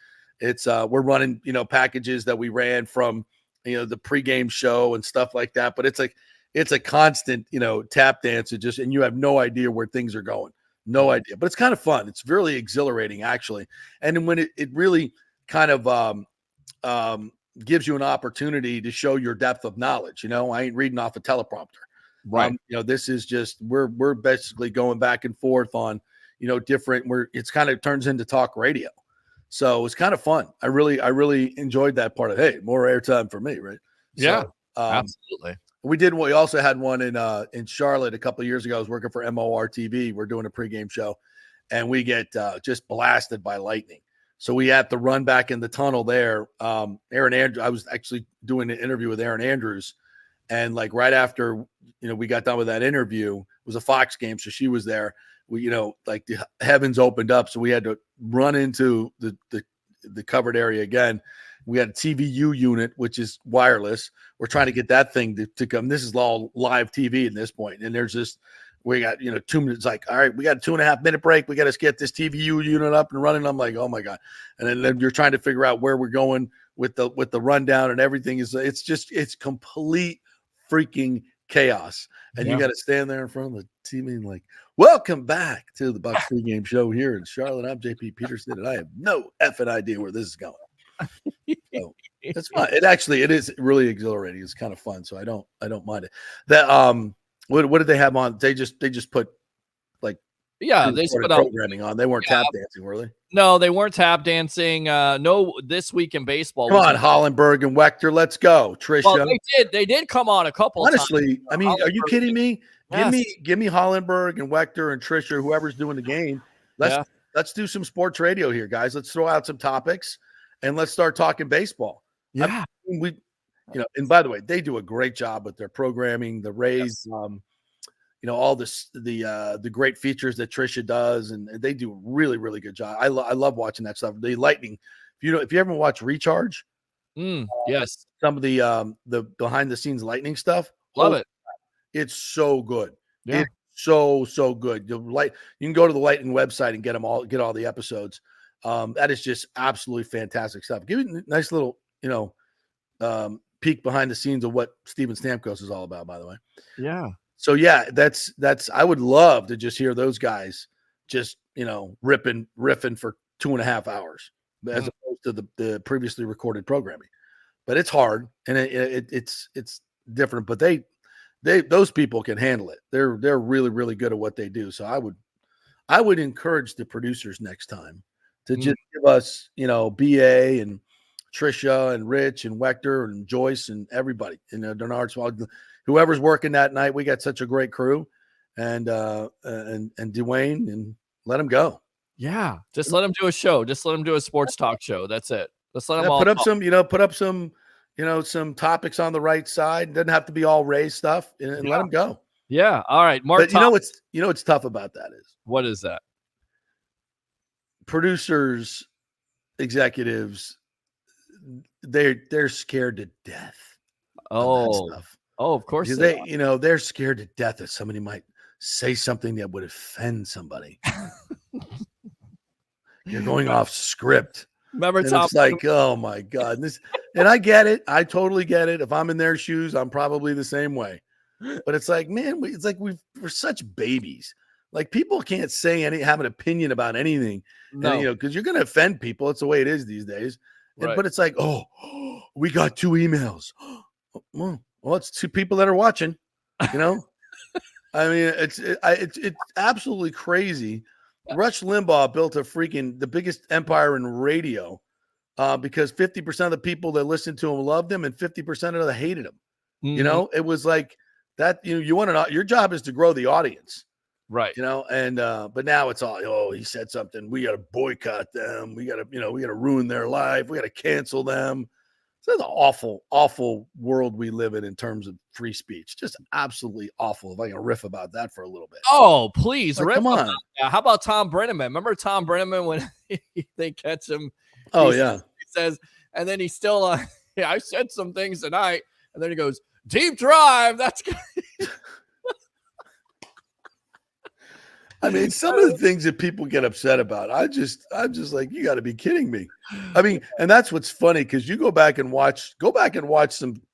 it's, we're running, packages that we ran from, the pregame show and stuff like that. But it's a constant, tap dance, and you have no idea where things are going. No idea, but it's kind of fun. It's really exhilarating, actually. And then when it really kind of gives you an opportunity to show your depth of knowledge. I ain't reading off a teleprompter. Right. This is just, we're basically going back and forth on, different, it's kind of turns into talk radio. So it's kind of fun. I really enjoyed that part of, hey, more airtime for me. Right. Yeah, so, absolutely. We also had one in Charlotte a couple of years ago. I was working for MOR TV. We're doing a pregame show, and we get just blasted by lightning. So we had to run back in the tunnel there. Aaron Andrews, I was actually doing an interview with Aaron Andrews, and like right after we got done with that interview, it was a Fox game, so she was there. We like the heavens opened up, so we had to run into the covered area again. We had a TVU unit, which is wireless. We're trying to get that thing to come. This is all live TV at this point. And there's this, we got, 2 minutes, like, all right, we got a 2.5 minute break. We got to get this TVU unit up and running. I'm like, oh my God. And then you're trying to figure out where we're going with the rundown, and everything it's complete freaking chaos. And you got to stand there in front of the TV and like, welcome back to the Bucks pregame show here in Charlotte. I'm JP Peterson, and I have no effing idea where this is going. So it's fun. It is really exhilarating. It's kind of fun. So I don't mind it. That what did they have on? They just put like they just put programming on. They weren't tap dancing, were they? No, they weren't tap dancing. No, This Week in Baseball. Come on, Hollenberg and Wechter, let's go. Trisha. Well, they did come on a couple Honestly, times. I mean, are you kidding me? Yes. Give me Hollenberg and Wechter and Trisha, whoever's doing the game. Let's do some sports radio here, guys. Let's throw out some topics and let's start talking baseball. Yeah. And by the way, they do a great job with their programming, the Rays, all this, the great features that Trisha does, and they do a really, really good job. I love watching that stuff. The lightning, if you ever watch Recharge, yes, some of the behind the scenes lightning stuff, love it. It's so good. Yeah. It's so good. You can go to the Lightning website and get all the episodes. That is just absolutely fantastic stuff. Give it a nice little, peek behind the scenes of what Steven Stamkos is all about, by the way. Yeah. So yeah, that's I would love to just hear those guys just, riffing for 2.5 hours as opposed to the previously recorded programming. But it's hard, and it's different, but those people can handle it. They're really, really good at what they do. So I would encourage the producers next time to just give us, BA and Trisha and Rich and Wechter and Joyce and everybody, Bernard, whoever's working that night. We got such a great crew, and Dwayne, and let them go. Yeah, just let them do a show. Just let them do a sports talk show. That's it. Let's let them all put up some some topics on the right side. It doesn't have to be all Rays stuff, and let them go. Yeah. All right, Mark. But what's tough about that is, what is that? Producers, executives, they're scared to death. Oh, of course they're scared to death that somebody might say something that would offend somebody. You're going off script. Remember, Tom? It's like, oh my God, and I get it. I totally get it. If I'm in their shoes, I'm probably the same way. But it's like, man, we're such babies. Like, people can't have an opinion about anything, because you're going to offend people. It's the way it is these days. Right. But it's like, oh, we got 2 emails. Well, it's 2 people that are watching. I mean, it's absolutely crazy Rush Limbaugh built the biggest empire in radio because 50% of the people that listened to him loved him and 50% of them hated him. Mhm. It was like that. You want to know, your job is to grow the audience. Right. And but now it's all, oh, he said something. We got to boycott them. We got to ruin their life. We got to cancel them. It's an awful, awful world we live in terms of free speech. Just absolutely awful. If I can riff about that for a little bit. Oh, please. Come on. How about Tom Brenneman? Remember Tom Brenneman when they catch him? Oh, he yeah. He says, and then he's still, yeah, I said some things tonight. And then he goes, deep drive. That's good. I mean, some of the things that people get upset about, I'm just like, you got to be kidding me. I mean, and that's what's funny because you go back and watch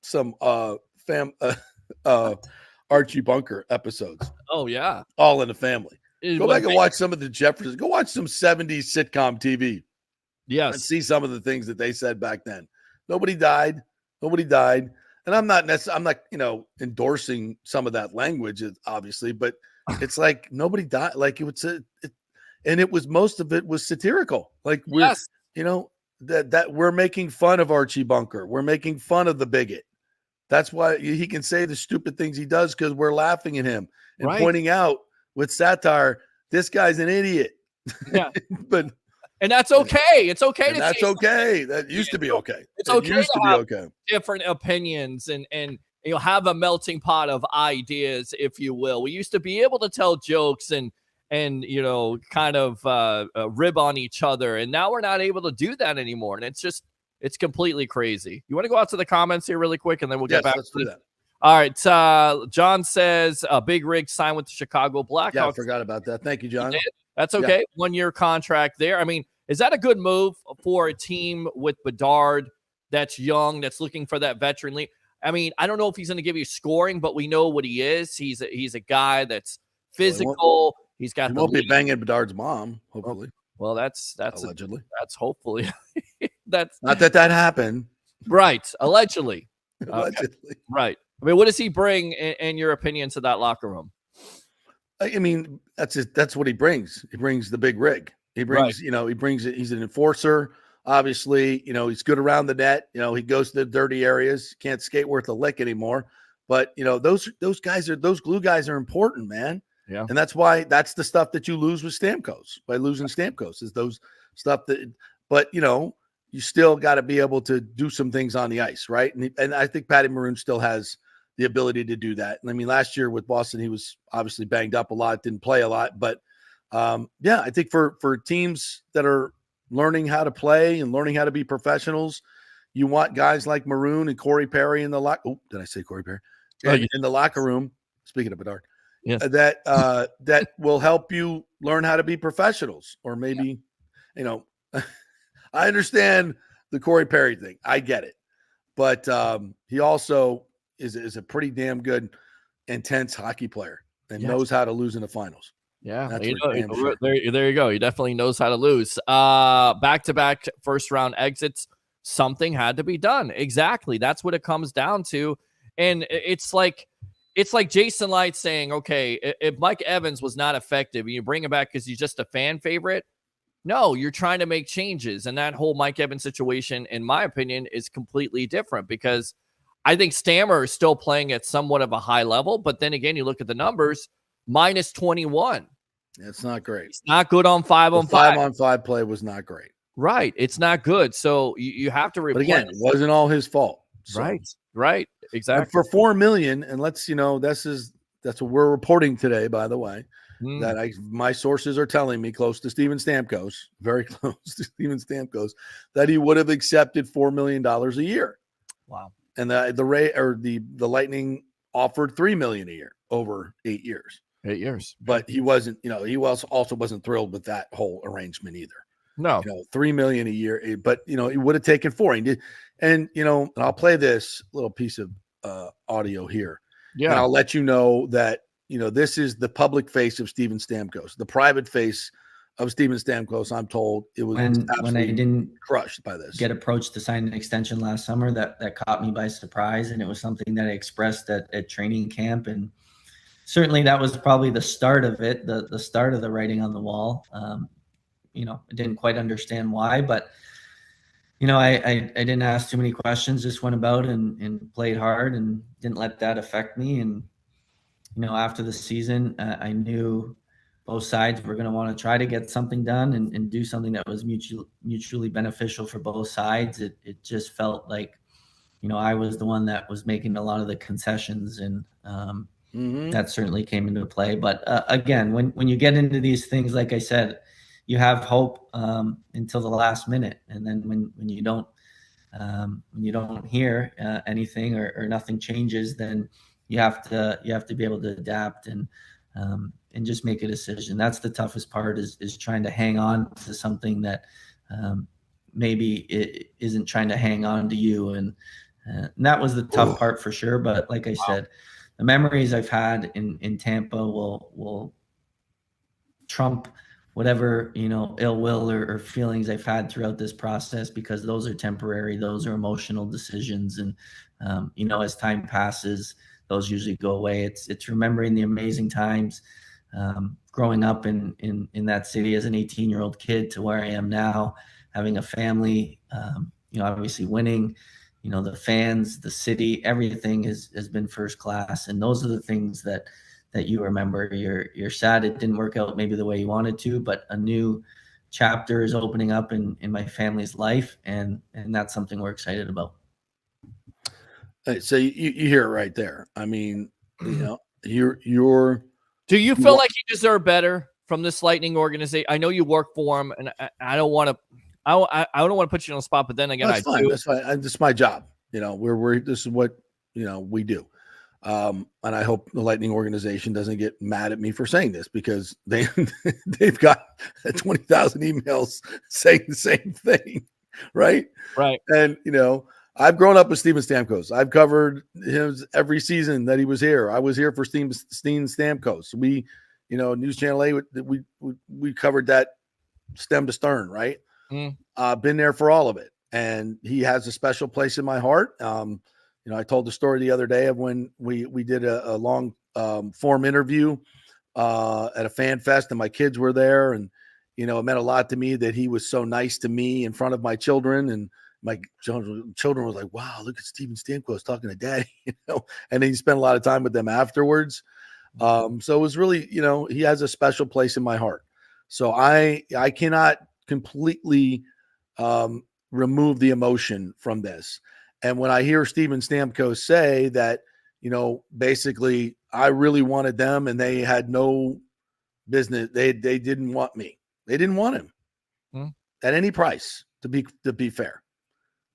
some Archie Bunker episodes. Oh yeah, All in the Family. Go back and watch some of the Jeffersons. Go watch some 70s sitcom TV. Yes, and see some of the things that they said back then. Nobody died. And I'm not endorsing some of that language, obviously, but it's like nobody died. Like and it was, most of it was satirical. Like that we're making fun of Archie Bunker. We're making fun of the bigot. That's why he can say the stupid things he does, because we're laughing at him and pointing out with satire, this guy's an idiot. Yeah. And that's okay. It's okay to that's okay. That used to be okay. It's okay to be have okay. different opinions and have a melting pot of ideas, if you will. We used to be able to tell jokes and kind of rib on each other, and now we're not able to do that anymore. And it's completely crazy. You want to go out to the comments here really quick, and then we'll get back to that. All right. John says Big Rig signed with the Chicago Blackhawks. Yeah, I forgot about that. Thank you, John. That's okay. Yeah. 1-year contract there. I mean, is that a good move for a team with Bedard that's young, that's looking for that veteran league? I mean, I don't know if he's going to give you scoring, but we know what he is. He's a guy that's physical. He's got. He won't be banging Bedard's mom, hopefully. Well, that's allegedly. That's hopefully. That's not that happened. Right. Allegedly. Allegedly. Right. I mean, what does he bring, in your opinion, to that locker room? I mean, that's what he brings. He brings the big rig. He brings, he brings it. He's an enforcer. Obviously, he's good around the net. He goes to the dirty areas. Can't skate worth a lick anymore. But those glue guys are important, man. Yeah. And that's the stuff that you lose with Stamkos. By losing Stamkos is those stuff that. But you still got to be able to do some things on the ice, right? And I think Patty Maroon still has the ability to do that. And I mean, last year with Boston, he was obviously banged up a lot, didn't play a lot. But I think for teams that are learning how to play and learning how to be professionals, you want guys like Maroon and Corey Perry in the did I say Corey Perry? In the locker room. Speaking of Bedard, yes. That will help you learn how to be professionals, or maybe, I understand the Corey Perry thing. I get it, but he also is a pretty damn good, intense hockey player and knows how to lose in the finals. Yeah, that's sure. There you go. He definitely knows how to lose. Back-to-back first-round exits. Something had to be done. Exactly. That's what it comes down to. And it's like Jason Light saying, okay, if Mike Evans was not effective and you bring him back because he's just a fan favorite, no, you're trying to make changes. And that whole Mike Evans situation, in my opinion, is completely different, because I think Stammer is still playing at somewhat of a high level. But then again, you look at the numbers, minus 21. It's not great. It's not good on 5-on-5. 5-on-5 play was not great. Right. It's not good. So you have to replace. But again, it wasn't all his fault. So. Right. Exactly. And for $4 million, and that's what we're reporting today, by the way, that my sources are telling me, close to Steven Stamkos, very close to Steven Stamkos, that he would have accepted $4 million a year. Wow. And the Lightning offered $3 million a year over 8 years. 8 years. But he wasn't, he also wasn't thrilled with that whole arrangement either. No. $3 million a year, but he would have taken $4 million. He did, and I'll play this little piece of audio here. Yeah. And I'll let you know that this is the public face of Steven Stamkos. The private face of Steven Stamkos, I'm told, it was when I didn't crushed by this. Get approached to sign an extension last summer, that caught me by surprise, and it was something that I expressed at training camp, and certainly that was probably the start of it, the start of the writing on the wall. I didn't quite understand why, but I didn't ask too many questions, just went about and played hard and didn't let that affect me. And, after the season, I knew both sides were going to want to try to get something done and do something that was mutually beneficial for both sides. It just felt like, I was the one that was making a lot of the concessions, and that certainly came into play. But again, when you get into these things, like I said, you have hope until the last minute, and then when you don't hear anything or nothing changes, then you have to be able to adapt and just make a decision. That's the toughest part, is trying to hang on to something that maybe it isn't trying to hang on to you, and that was the tough part for sure. But like I said, the memories I've had in Tampa will trump whatever ill will or feelings I've had throughout this process, because those are temporary, those are emotional decisions, and as time passes, those usually go away. It's remembering the amazing times growing up in that city as an 18-year-old kid to where I am now, having a family, obviously winning, the fans, the city, everything has been first class. And those are the things that you remember. You're sad it didn't work out maybe the way you wanted to, but a new chapter is opening up in my family's life, and that's something we're excited about. So you hear it right there. I mean, you're. Do you feel like you deserve better from this Lightning organization? I know you work for them, and I don't want to. I don't want to put you on the spot, but then again, That's fine. That's fine. This is my job. This is what we do. And I hope the Lightning organization doesn't get mad at me for saying this, because they've got 20,000 emails saying the same thing, right? Right. And I've grown up with Steven Stamkos. I've covered him every season that he was here. I was here for Steven Stamkos. We, News Channel 8, we covered that stem to stern, right? Been there for all of it, and he has a special place in my heart. I told the story the other day of when we did a long form interview at a fan fest, and my kids were there, and it meant a lot to me that he was so nice to me in front of my children, and my children was like, "Wow, look at Steven Stamkos talking to Daddy," and then he spent a lot of time with them afterwards. So it was really, he has a special place in my heart. So I cannot completely remove the emotion from this. And when I hear Steven Stamkos say that, basically I really wanted them and they had no business, they didn't want me. They didn't want him at any price, to be fair.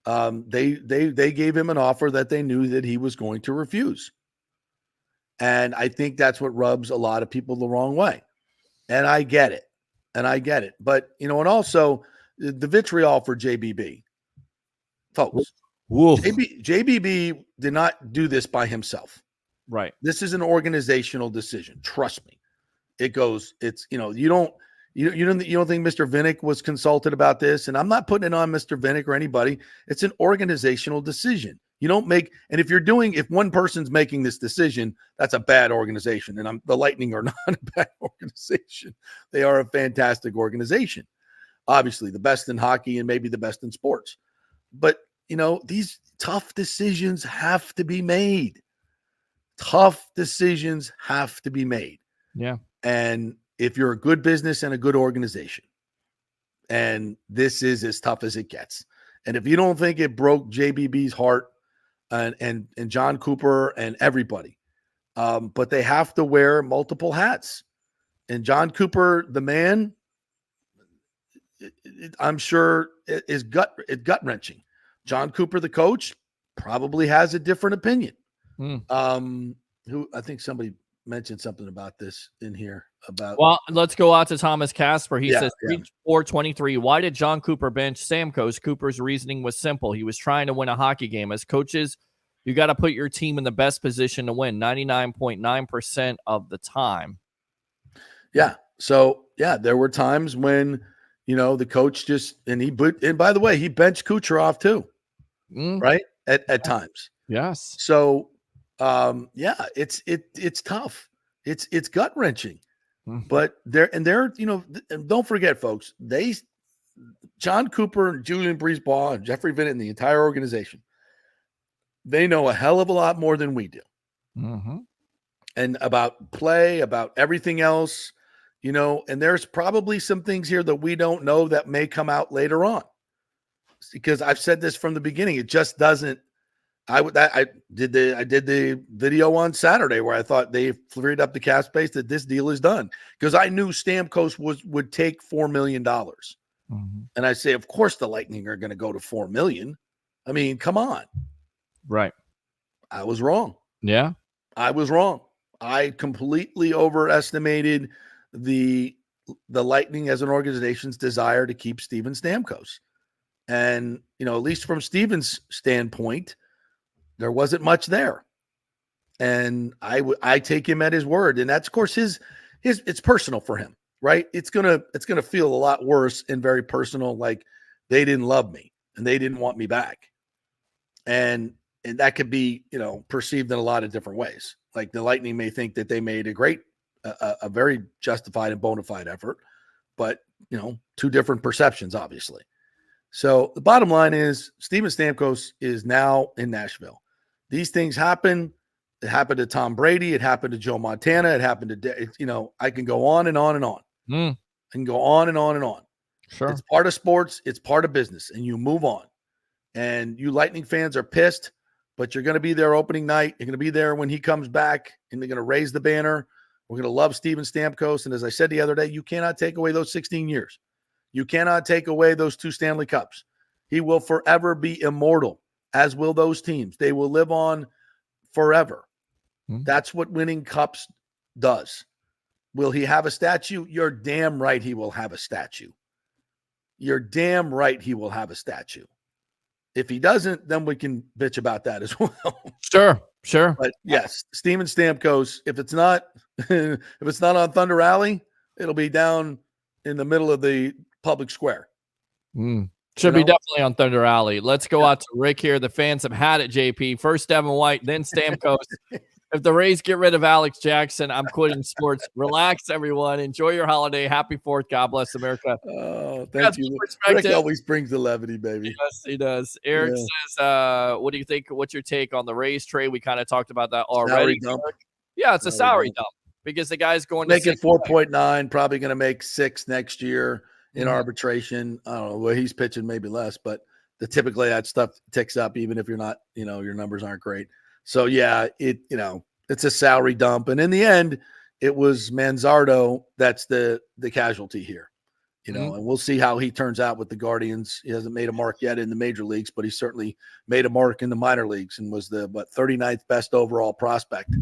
They gave him an offer that they knew that he was going to refuse. And I think that's what rubs a lot of people the wrong way. And I get it. But, and also the vitriol for JBB, folks. JBB did not do this by himself. Right. This is an organizational decision. Trust me. You don't think Mr. Vinnick was consulted about this? And I'm not putting it on Mr. Vinnick or anybody. It's an organizational decision. You don't make, and if one person's making this decision, that's a bad organization. And the Lightning are not a bad organization. They are a fantastic organization. Obviously, the best in hockey and maybe the best in sports. But, these tough decisions have to be made. Yeah. And if you're a good business and a good organization, and this is as tough as it gets. And if you don't think it broke JBB's heart and John Cooper and everybody, but they have to wear multiple hats. And John Cooper, the man, I'm sure is gut wrenching. John Cooper, the coach, probably has a different opinion. Who I think somebody mentioned something about this in here about. Well, let's go out to Thomas Casper. He says 423. Why did John Cooper bench Stamkos? Cooper's reasoning was simple. He was trying to win a hockey game. As coaches, you got to put your team in the best position to win 99.9% of the time. Yeah. So there were times when the coach and by the way, he benched Kucherov too, right? At times. Yes. So it's tough. It's gut wrenching. Mhm. But they're and don't forget, folks, John Cooper and Julian Breesbaugh and Jeffrey Vinnett and the entire organization, they know a hell of a lot more than we do. Mm-hmm. And about play, about everything else, and there's probably some things here that we don't know that may come out later on. Because I've said this from the beginning, it just doesn't. I did the video on Saturday where I thought they freed up the cap space that this deal is done, because I knew Stamkos would take $4 million. Mm-hmm. And I say, of course the Lightning are going to go to $4 million. I mean, come on. Right. I was wrong. Yeah. I was wrong. I completely overestimated the Lightning as an organization's desire to keep Steven Stamkos. And, at least from Steven's standpoint, there wasn't much there. And I take him at his word. And that's, of course, his it's personal for him, right? It's gonna feel a lot worse and very personal, like they didn't love me and they didn't want me back. And that could be, perceived in a lot of different ways. Like the Lightning may think that they made a very justified and bona fide effort, but, two different perceptions, obviously. So the bottom line is Steven Stamkos is now in Nashville. These things happen. It happened to Tom Brady. It happened to Joe Montana. It happened to, I can go on and on and on. I can go on and on and on. Sure. It's part of sports. It's part of business, and you move on. And you Lightning fans are pissed, but you're going to be there opening night. You're going to be there when he comes back, and they're going to raise the banner. We're going to love Steven Stamkos. And as I said the other day, you cannot take away those 16 years. You cannot take away those 2 Stanley Cups. He will forever be immortal, as will those teams. They will live on forever. Mm-hmm. That's what winning cups does. Will he have a statue? You're damn right he will have a statue. You're damn right he will have a statue. If he doesn't, then we can bitch about that as well. Sure. But yes, Steven Stamkos, if it's not on Thunder Alley, it'll be down in the middle of the public square. Should be definitely on Thunder Alley. Let's go out to Rick here. The fans have had it, JP. First Devin White, then Stamkos. If the Rays get rid of Alex Jackson, I'm quitting sports. Relax, everyone. Enjoy your holiday. Happy 4th. God bless America. Oh, thank you. Rick always brings the levity, baby. Yes, he does. Eric says, what do you think? What's your take on the Rays trade? We kind of talked about that already. Yeah, it's a salary dump because the guy's going to making 4.9, probably going to make 6 next year in arbitration. I don't know where he's pitching, maybe less, but typically that stuff ticks up even if you're not, your numbers aren't great. So yeah, it's a salary dump. And in the end, it was Manzardo that's the casualty here. And we'll see how he turns out with the Guardians. He hasn't made a mark yet in the major leagues, but he certainly made a mark in the minor leagues and was the 39th best overall prospect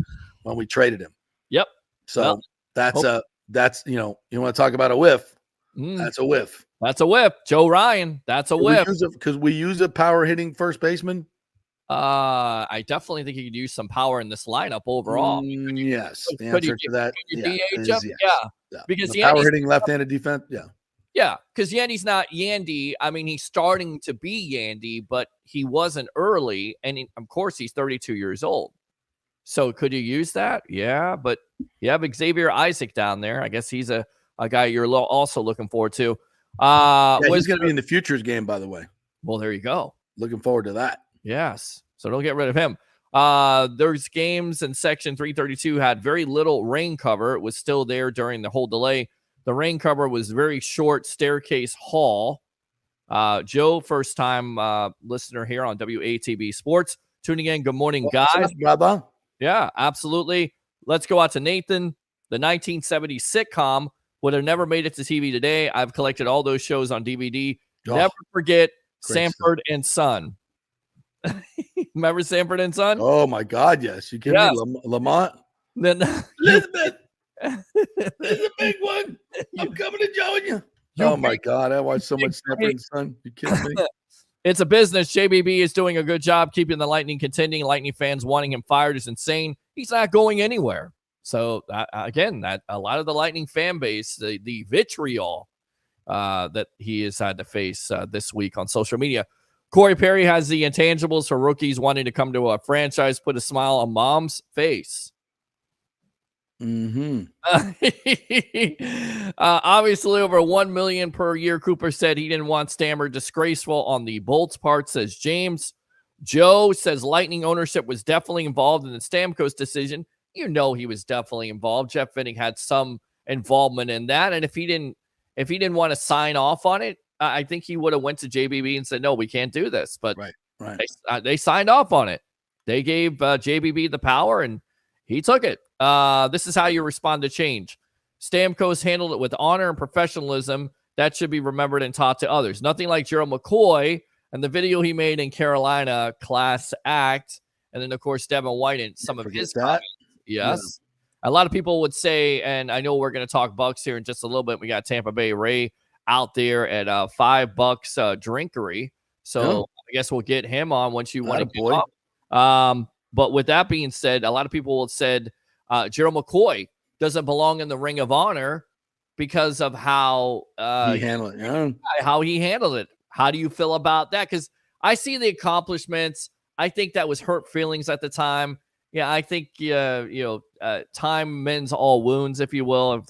when we traded him. Yep. So that's you want to talk about a whiff. That's a whiff. That's a whiff. Joe Ryan. That's a whiff. Because we use a power hitting first baseman. I definitely think you could use some power in this lineup overall. Yes. The answer to that is yes. Yeah. Because the power hitting left-handed defense. Yeah. Yeah. Because Yandy's not Yandy. I mean, he's starting to be Yandy, but he wasn't early. And of course, he's 32 years old. So could you use that? Yeah. But you have Xavier Isaac down there. I guess he's a guy you're also looking forward to. He's going to be in the futures game, by the way. Well, there you go. Looking forward to that. Yes. So don't get rid of him. There's games in section 332 had very little rain cover. It was still there during the whole delay. The rain cover was very short staircase hall. Joe, first time listener here on WATB Sports. Tuning in. Good morning, guys. What's up, brother? Yeah, absolutely. Let's go out to Nathan. The 1970s sitcom would have never made it to TV today. I've collected all those shows on DVD. Never forget Sanford and Son. Remember Sanford and Son? Oh my God, yes. You give me Lamont. Then Elizabeth. This is a big one. I'm coming to join you. Oh my God, I watched so much Sanford and Son. You kidding me? It's a business. JBB is doing a good job keeping the Lightning contending. Lightning fans wanting him fired is insane. He's not going anywhere. So again, that a lot of the Lightning fan base, the vitriol that he has had to face this week on social media. Corey Perry has the intangibles for rookies wanting to come to a franchise, put a smile on mom's face. Mm-hmm. Obviously, over $1 million per year. Cooper said he didn't want Stammer. Disgraceful on the Bolts part, says James. Joe says Lightning ownership was definitely involved in the Stamkos decision. You know he was definitely involved. Jeff Vinning had some involvement in that, and if he didn't want to sign off on it, I think he would have went to JBB and said, "No, we can't do this." But Right. they signed off on it. They gave JBB the power, and he took it. This is how you respond to change. Stamkos handled it with honor and professionalism. That should be remembered and taught to others. Nothing like Gerald McCoy and the video he made in Carolina, class act. And then, of course, Devin White and some of his comments. Yes. Yeah. A lot of people would say, and I know we're going to talk Bucks here in just a little bit. We got Tampa Bay Ray out there at $5 drinkery. So I guess we'll get him on once you want to get up. But with that being said, a lot of people have said Gerald McCoy doesn't belong in the Ring of Honor because of how he handled it. Yeah. How he handled it. How do you feel about that? Because I see the accomplishments. I think that was hurt feelings at the time. Yeah, I think time mends all wounds, if you will.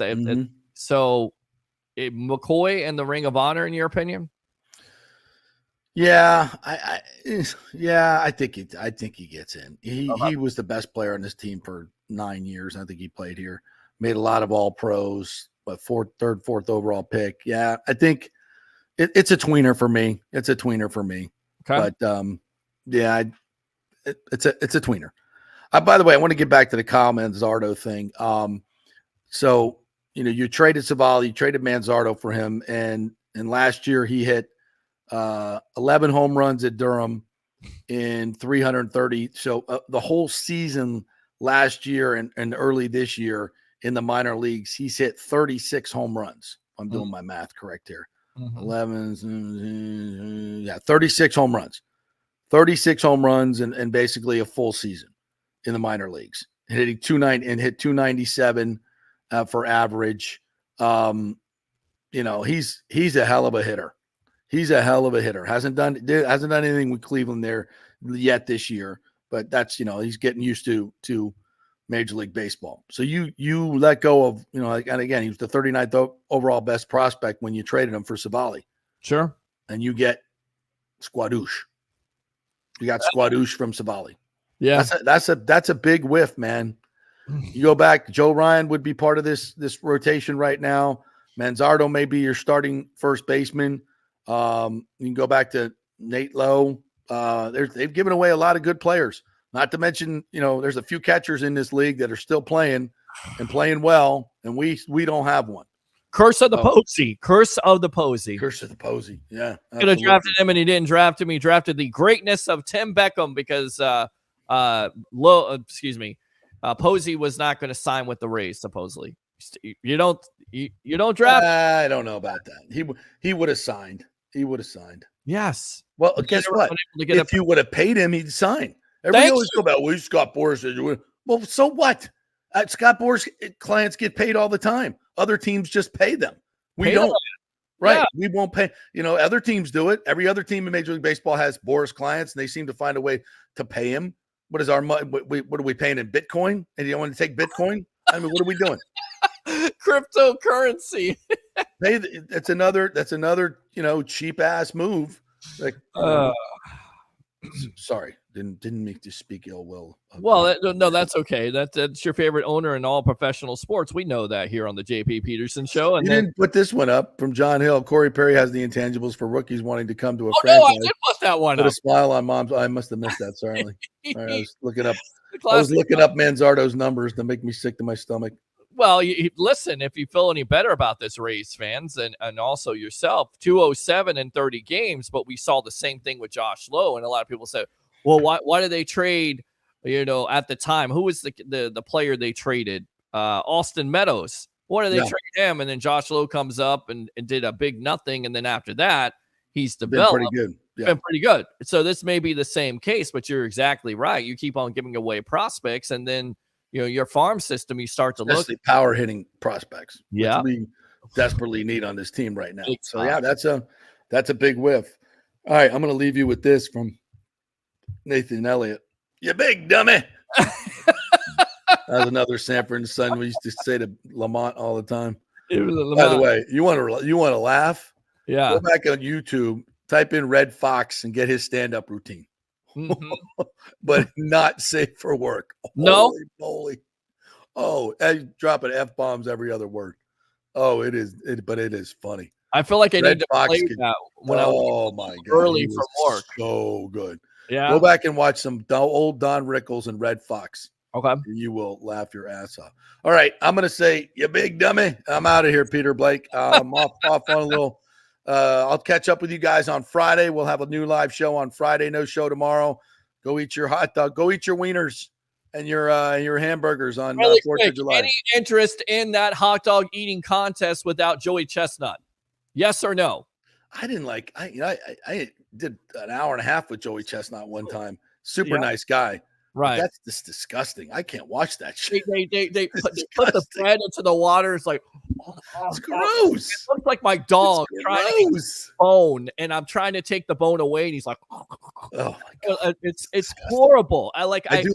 So, McCoy and the Ring of Honor, in your opinion? Yeah, I think he gets in. He was the best player on this team for 9 years. I think he played here, made a lot of all pros, but third, fourth overall pick. Yeah, I think it's a tweener for me. It's a tweener for me. Okay. But it's a tweener. By the way, I want to get back to the Kyle Manzardo thing. So you traded Savali, you traded Manzardo for him, and last year he hit 11 home runs at Durham in 330. So the whole season last year and early this year in the minor leagues, he's hit 36 home runs. I'm doing my math correct here. 36 home runs. 36 home runs and basically a full season in the minor leagues. Hitting 297 for average. He's a hell of a hitter. He's a hell of a hitter. Hasn't done anything with Cleveland there yet this year, but that's he's getting used to Major League Baseball. So you let go of and again he was the 39th overall best prospect when you traded him for Savali. Sure. And you get Squadouche. You got Squadouche from Savali. Yeah, that's a big whiff, man. You go back, Joe Ryan would be part of this rotation right now. Manzardo may be your starting first baseman. You can go back to Nate Lowe. They've given away a lot of good players. Not to mention, there's a few catchers in this league that are still playing and playing well, and we don't have one. Curse of the Posey. Curse of the Posey. Curse of the Posey. Yeah. Could have drafted him, and he didn't draft him. He drafted the greatness of Tim Beckham because Posey was not going to sign with the Rays. Supposedly, you don't draft. I don't know about that. He would have signed. He would have signed. Yes. Well, guess what? If you would have paid him, he'd sign. Everybody always go about, Scott Boras. Well, so what? Scott Boras clients get paid all the time. Other teams just pay them. We don't. Right. Yeah. We won't pay. Other teams do it. Every other team in Major League Baseball has Boras clients, and they seem to find a way to pay him. What is our money? What are we paying in Bitcoin? And you don't want to take Bitcoin? I mean, what are we doing? Cryptocurrency. That's another cheap ass move. Like, sorry, didn't mean to speak ill will. Well, no, that's okay. That's your favorite owner in all professional sports. We know that here on the JP Peterson Show. And you didn't put this one up from John Hill. Corey Perry has the intangibles for rookies wanting to come to a franchise. No, I did put that one put up. A smile on mom's. I must have missed that. Sorry. All right, I was looking up. Manzardo's numbers to make me sick to my stomach. Well, listen, if you feel any better about this, Rays fans, and also yourself, 207 in 30 games, but we saw the same thing with Josh Lowe, and a lot of people said, well, why did they trade, at the time? Who was the player they traded? Austin Meadows. Why did they trade him? And then Josh Lowe comes up and did a big nothing, and then after that, he's developed. Been pretty good. Yeah. Been pretty good. So this may be the same case, but you're exactly right. You keep on giving away prospects, and then your farm system, you start to look power hitting prospects. Yeah, which we desperately need on this team right now. So yeah, that's a big whiff. All right, I'm going to leave you with this from Nathan Elliott. You big dummy. That's another Sanford and Son we used to say to Lamont all the time. It was By the way, you want to laugh? Yeah. Go back on YouTube, type in Red Fox, and get his stand-up routine. Mhm. But not safe for work. No. Holy moly. Oh, and dropping F-bombs every other word. Oh, it is. But it is funny. I feel like I Red need to Fox play could- that when I was my God, early he from was work. So good. Yeah. Go back and watch some old Don Rickles and Red Fox. Okay. You will laugh your ass off. All right, I'm going to say, you big dummy. I'm out of here, Peter Blake. I'm off on a little. I'll catch up with you guys on Friday. We'll have a new live show on Friday. No show tomorrow. Go eat your hot dog. Go eat your wieners and your hamburgers on Really 4th quick, of July. any interest in that hot dog eating contest without Joey Chestnut? Yes or no? I didn't like. I did an hour and a half with Joey Chestnut one time. Super nice guy. Right. That's just disgusting. I can't watch that shit. They put the bread into the water. It's like, It's gross. It looks like my dog It's trying to eat gross. bone, and I'm trying to take the bone away, and he's like, Oh my God. it's horrible. I do.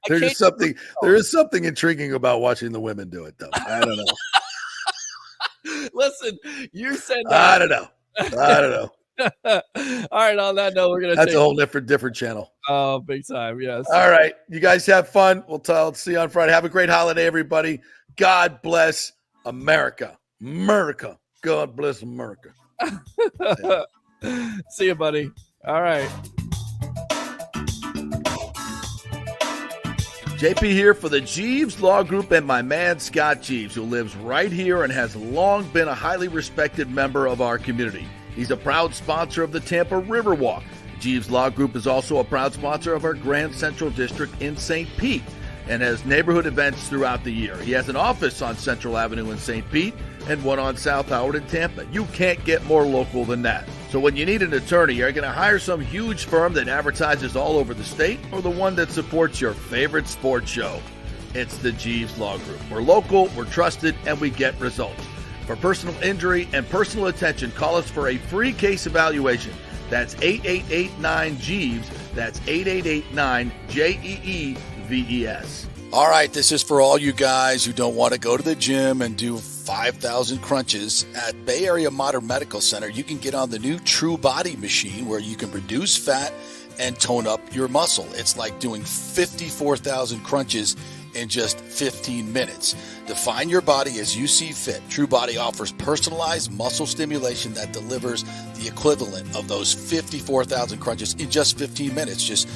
There's can't just something. There is something intriguing about watching the women do it, though. I don't know. Listen, you said I that. don't know. All right. On that note, we're gonna That's take a whole different channel. Oh, big time. Yes. All right, you guys have fun. We'll see you on Friday. Have a great holiday, everybody. God bless America. America. God bless America. See you, buddy. All right. JP here for the Jeeves Law Group and my man Scott Jeeves, who lives right here and has long been a highly respected member of our community. He's a proud sponsor of the Tampa Riverwalk. Jeeves Law Group is also a proud sponsor of our Grand Central District in St. Pete and has neighborhood events throughout the year. He has an office on Central Avenue in St. Pete and one on South Howard in Tampa. You can't get more local than that. So when you need an attorney, are you going to hire some huge firm that advertises all over the state or the one that supports your favorite sports show? It's the Jeeves Law Group. We're local, we're trusted, and we get results. For personal injury and personal attention, call us for a free case evaluation. That's 8889-JEEVES. That's 8889-JEEVES. All right, this is for all you guys who don't want to go to the gym and do 5,000 crunches. At Bay Area Modern Medical Center, you can get on the new True Body machine where you can reduce fat and tone up your muscle. It's like doing 54,000 crunches in just 15 minutes. Define your body as you see fit. True Body offers personalized muscle stimulation that delivers the equivalent of those 54,000 crunches in just 15 minutes. Just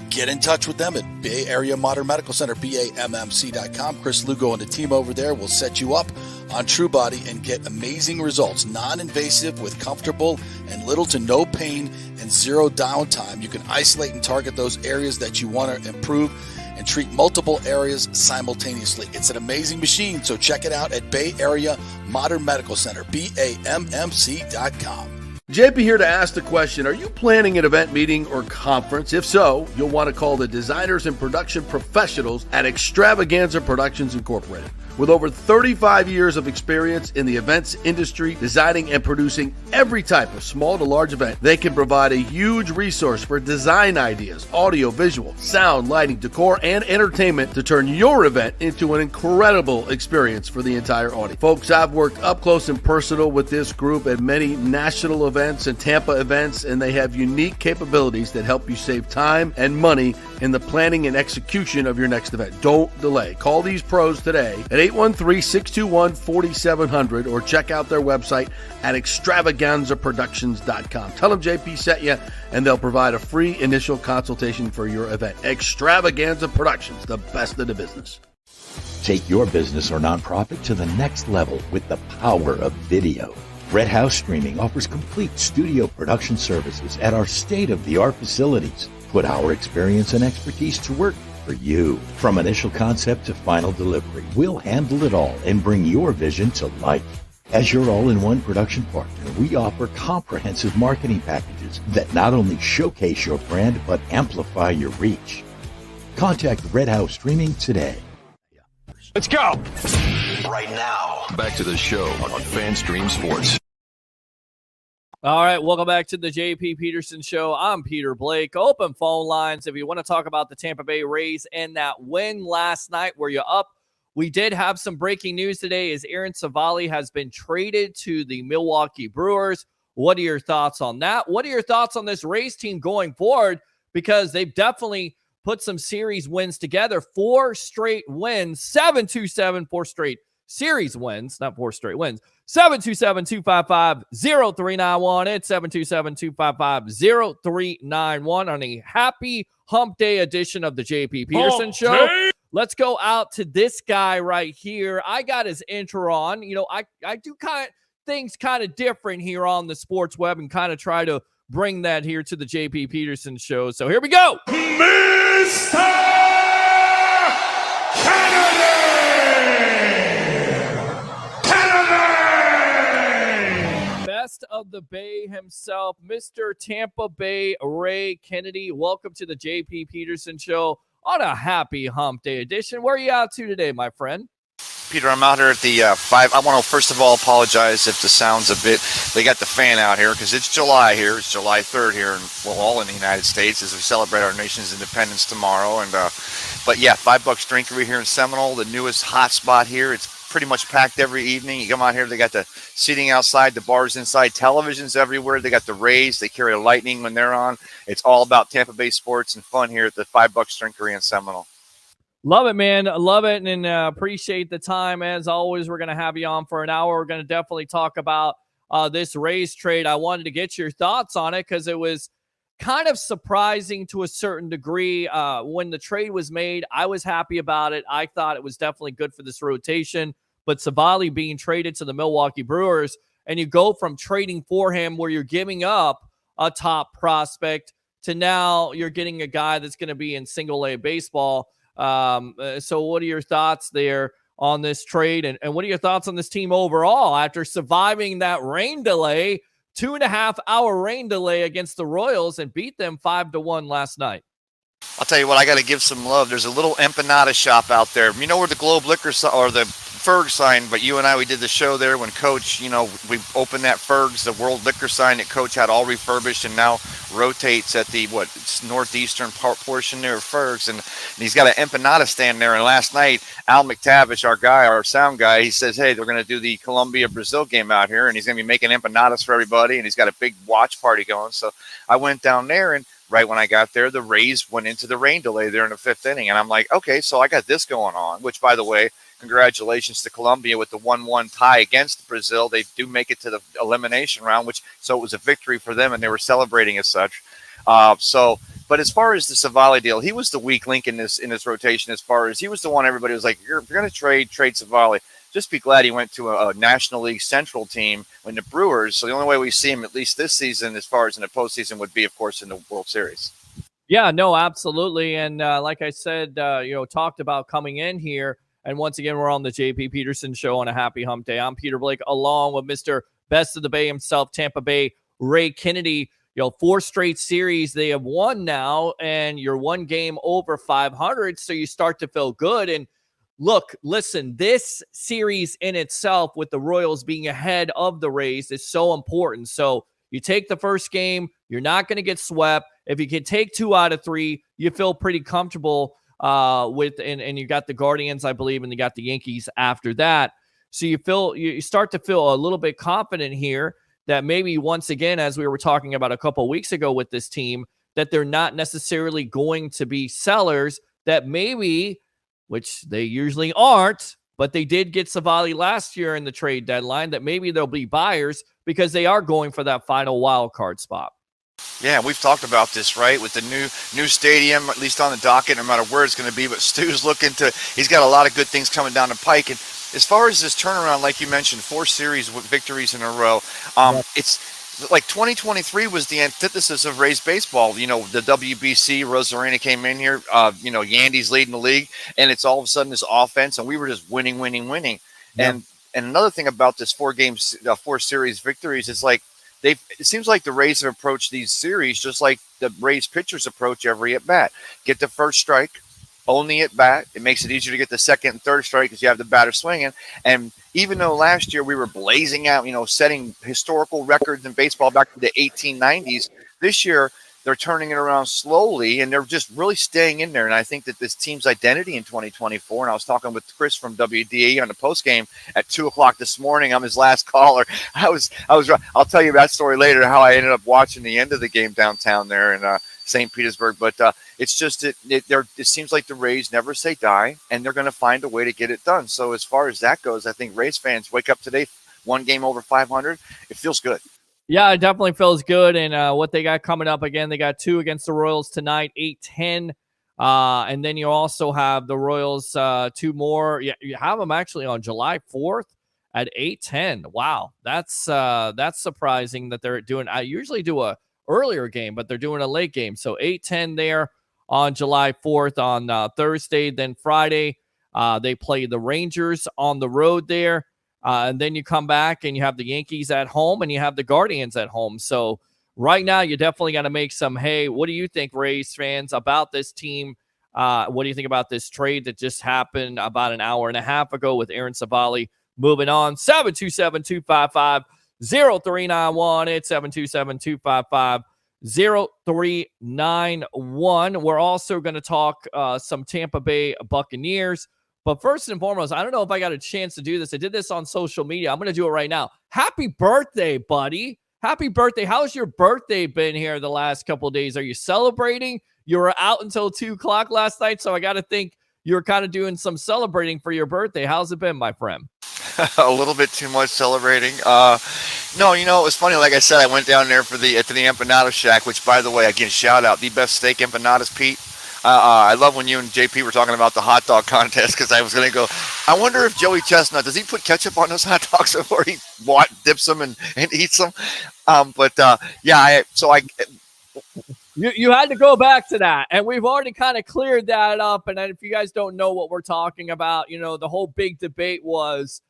get in touch with them at Bay Area Modern Medical Center, BAMMC.com. Chris Lugo and the team over there will set you up on True Body and get amazing results. Non-invasive with comfortable and little to no pain and zero downtime. You can isolate and target those areas that you want to improve and treat multiple areas simultaneously. It's an amazing machine, so check it out at Bay Area Modern Medical Center, BAMMC.com. JP here to ask the question, are you planning an event, meeting, or conference? If so, you'll want to call the designers and production professionals at Extravaganza Productions Incorporated. With over 35 years of experience in the events industry, designing and producing every type of small to large event, they can provide a huge resource for design ideas, audio, visual, sound, lighting, decor, and entertainment to turn your event into an incredible experience for the entire audience. Folks, I've worked up close and personal with this group at many national events and Tampa events, and they have unique capabilities that help you save time and money in the planning and execution of your next event. Don't delay. Call these pros today at 813-621-4700 or check out their website at extravaganzaproductions.com. Tell them JP sent you and they'll provide a free initial consultation for your event. Extravaganza Productions, the best in the business. Take your business or nonprofit to the next level with the power of video. Red House Streaming offers complete studio production services at our state-of-the-art facilities. Put our experience and expertise to work for you. From initial concept to final delivery, we'll handle it all and bring your vision to life. As your all-in-one production partner, we offer comprehensive marketing packages that not only showcase your brand, but amplify your reach. Contact Red House Streaming today. Let's go. Right now, back to the show on FanStream Sports. All right, welcome back to the JP Peterson Show. I'm Peter Blake. Open phone lines if you want to talk about the Tampa Bay Rays and that win last night where you're up. We did have some breaking news today as Aaron Savali has been traded to the Milwaukee Brewers. What are your thoughts on that? What are your thoughts on this Rays team going forward? Because they've definitely put some series wins together. 4 straight wins, 7-2-7, 4 straight series wins, not 4 straight wins. 727-255-0391. It's 727-255-0391 on a happy hump day edition of the JP Peterson Show. Let's go out to this guy right here. I got his intro on. You know, I do things kind of different here on the sports web and kind of try to bring that here to the JP Peterson Show. So here we go. Mr. Best of the Bay himself, Mr. Tampa Bay Ray Kennedy. Welcome to the JP Peterson Show on a happy hump day edition. Where are you out to today, my friend? Peter, I'm out here at the 5. I want to first of all apologize if the sound's a bit. They got the fan out here because it's July here. It's July 3rd here, and all in the United States as we celebrate our nation's independence tomorrow. And but yeah, $5 Drinkery here in Seminole, the newest hot spot here. It's pretty much packed every evening. You come out here, they got the seating outside, the bars inside, televisions everywhere. They got the Rays. They carry a Lightning when they're on. It's all about Tampa Bay sports and fun here at the $5 Drinkery in Seminole. Love it, man. Love it, and appreciate the time. As always, we're going to have you on for an hour. We're going to definitely talk about this Rays trade. I wanted to get your thoughts on it because it was kind of surprising to a certain degree. When the trade was made, I was happy about it. I thought it was definitely good for this rotation. But Savali being traded to the Milwaukee Brewers, and you go from trading for him where you're giving up a top prospect to now you're getting a guy that's going to be in single-A baseball. So what are your thoughts there on this trade? And what are your thoughts on this team overall after surviving that rain delay, 2.5-hour rain delay against the Royals and beat them 5-1 last night? I'll tell you what, I got to give some love. There's a little empanada shop out there. You know where the Globe Liquor or the Ferg sign, but you and I, we did the show there when Coach, you know, we opened that Ferg's, the World Liquor sign that Coach had all refurbished and now rotates at the, it's northeastern portion there of Ferg's. And he's got an empanada stand there. And last night, Al McTavish, our sound guy, he says, hey, they're going to do the Colombia-Brazil game out here, and he's going to be making empanadas for everybody, and he's got a big watch party going. So I went down there, and right when I got there, the Rays went into the rain delay there in the 5th inning. And I'm like, okay, so I got this going on, which, by the way, congratulations to Colombia with the 1-1 tie against Brazil. They do make it to the elimination round, so it was a victory for them, and they were celebrating as such. But as far as the Savali deal, he was the weak link in this rotation. As far as he was the one everybody was like, if you're going to trade Savali, just be glad he went to a National League Central team when the Brewers. So the only way we see him, at least this season, as far as in the postseason, would be, of course, in the World Series. Yeah, no, absolutely. And like I said, talked about coming in here. And once again, we're on the JP Peterson Show on a happy hump day. I'm Peter Blake, along with Mr. Best of the Bay himself, Tampa Bay Ray Kennedy. 4 straight series they have won now, and you're 1 game over 500, so you start to feel good. And look, listen, this series in itself with the Royals being ahead of the Rays is so important. So you take the first game, you're not going to get swept. If you can take 2 out of 3, you feel pretty comfortable and you got the Guardians, I believe, and you got the Yankees after that. So you start to feel a little bit confident here that maybe once again, as we were talking about a couple of weeks ago with this team, that they're not necessarily going to be sellers, that maybe, which they usually aren't, but they did get Savali last year in the trade deadline, that maybe they'll be buyers because they are going for that final wild card spot. Yeah, we've talked about this, right? With the new stadium, at least on the docket, no matter where it's going to be. But Stu's he's got a lot of good things coming down the pike. And as far as this turnaround, like you mentioned, 4 series with victories in a row, it's like 2023 was the antithesis of Rays baseball. The WBC, Rosarena came in here, Yandy's leading the league, and it's all of a sudden this offense, and we were just winning. Yep. And another thing about this 4 series victories is like, it seems like the Rays have approached these series just like the Rays pitchers approach every at bat. Get the first strike, own the at bat. It makes it easier to get the second and third strike because you have the batter swinging. And even though last year we were blazing out, setting historical records in baseball back to the 1890s, this year they're turning it around slowly and they're just really staying in there. And I think that this team's identity in 2024, and I was talking with Chris from WDA on the post game at 2:00 this morning. I'm his last caller. I'll tell you that story later, how I ended up watching the end of the game downtown there in St. Petersburg. But it's just it seems like the Rays never say die, and they're going to find a way to get it done. So as far as that goes, I think Rays fans wake up today, one game over 500. It feels good. Yeah, it definitely feels good. And what they got coming up again, they got 2 against the Royals tonight, 8-10. And then you also have the Royals 2 more. Yeah, you have them actually on July 4th at 8-10. Wow, that's surprising that they're doing. I usually do a earlier game, but they're doing a late game. So 8-10 there on July 4th on Thursday. Then Friday, they play the Rangers on the road there. And then you come back and you have the Yankees at home and you have the Guardians at home. So right now you definitely got to make some hay. What do you think, Rays fans, about this team? What do you think about this trade that just happened about an hour and a half ago with Aaron Savali moving on? 727-255-0391. It's 727-255-0391. We're also going to talk some Tampa Bay Buccaneers. But first and foremost, I don't know if I got a chance to do this. I did this on social media. I'm going to do it right now. Happy birthday, buddy. Happy birthday. How's your birthday been here the last couple of days? Are you celebrating? You were out until 2:00 last night, so I got to think you were kind of doing some celebrating for your birthday. How's it been, my friend? A little bit too much celebrating. No, it was funny. Like I said, I went down there to the Empanada Shack, which, by the way, again, shout out, the best steak empanadas, Pete. I love when you and JP were talking about the hot dog contest, because I was going to go, I wonder if Joey Chestnut, does he put ketchup on those hot dogs before he dips them and eats them? You had to go back to that, and we've already kind of cleared that up. And if you guys don't know what we're talking about, the whole big debate was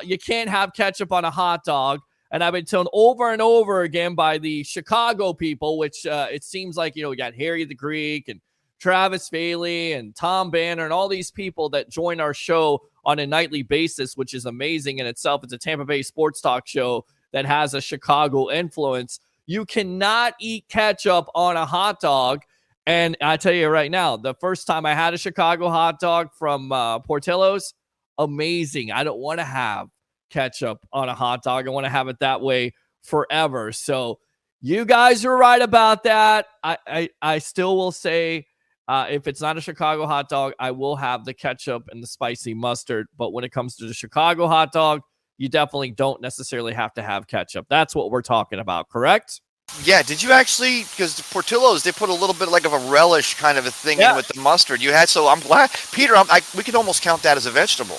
you can't have ketchup on a hot dog. And I've been told over and over again by the Chicago people, which it seems like, we got Harry the Greek and Travis Bailey and Tom Banner and all these people that join our show on a nightly basis, which is amazing in itself. It's a Tampa Bay sports talk show that has a Chicago influence. You cannot eat ketchup on a hot dog. And I tell you right now, the first time I had a Chicago hot dog from Portillo's, amazing. I don't want to have ketchup on a hot dog. I want to have it that way forever. So you guys are right about that. I still will say, if it's not a Chicago hot dog, I will have the ketchup and the spicy mustard. But when it comes to the Chicago hot dog, you definitely don't necessarily have to have ketchup. That's what we're talking about, correct? Yeah. Did you actually, because the Portillo's, they put a little bit like of a relish kind of a thing in with the mustard. So I'm glad, Peter, we could almost count that as a vegetable.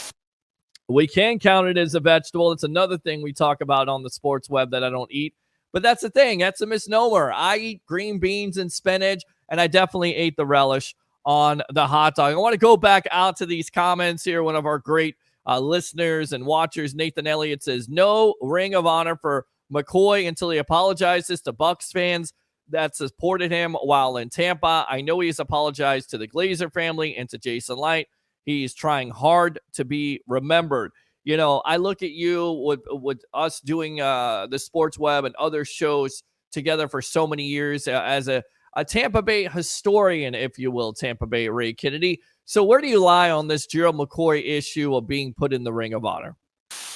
We can count it as a vegetable. It's another thing we talk about on the sports web that I don't eat. But that's the thing. That's a misnomer. I eat green beans and spinach, and I definitely ate the relish on the hot dog. I want to go back out to these comments here. One of our great listeners and watchers, Nathan Elliott, says, no Ring of Honor for McCoy until he apologizes to Bucs fans that supported him while in Tampa. I know he's apologized to the Glazer family and to Jason Light. He's trying hard to be remembered. I look at you with us doing the sports web and other shows together for so many years as a Tampa Bay historian, if you will, Tampa Bay Ray Kennedy. So where do you lie on this Gerald McCoy issue of being put in the Ring of Honor?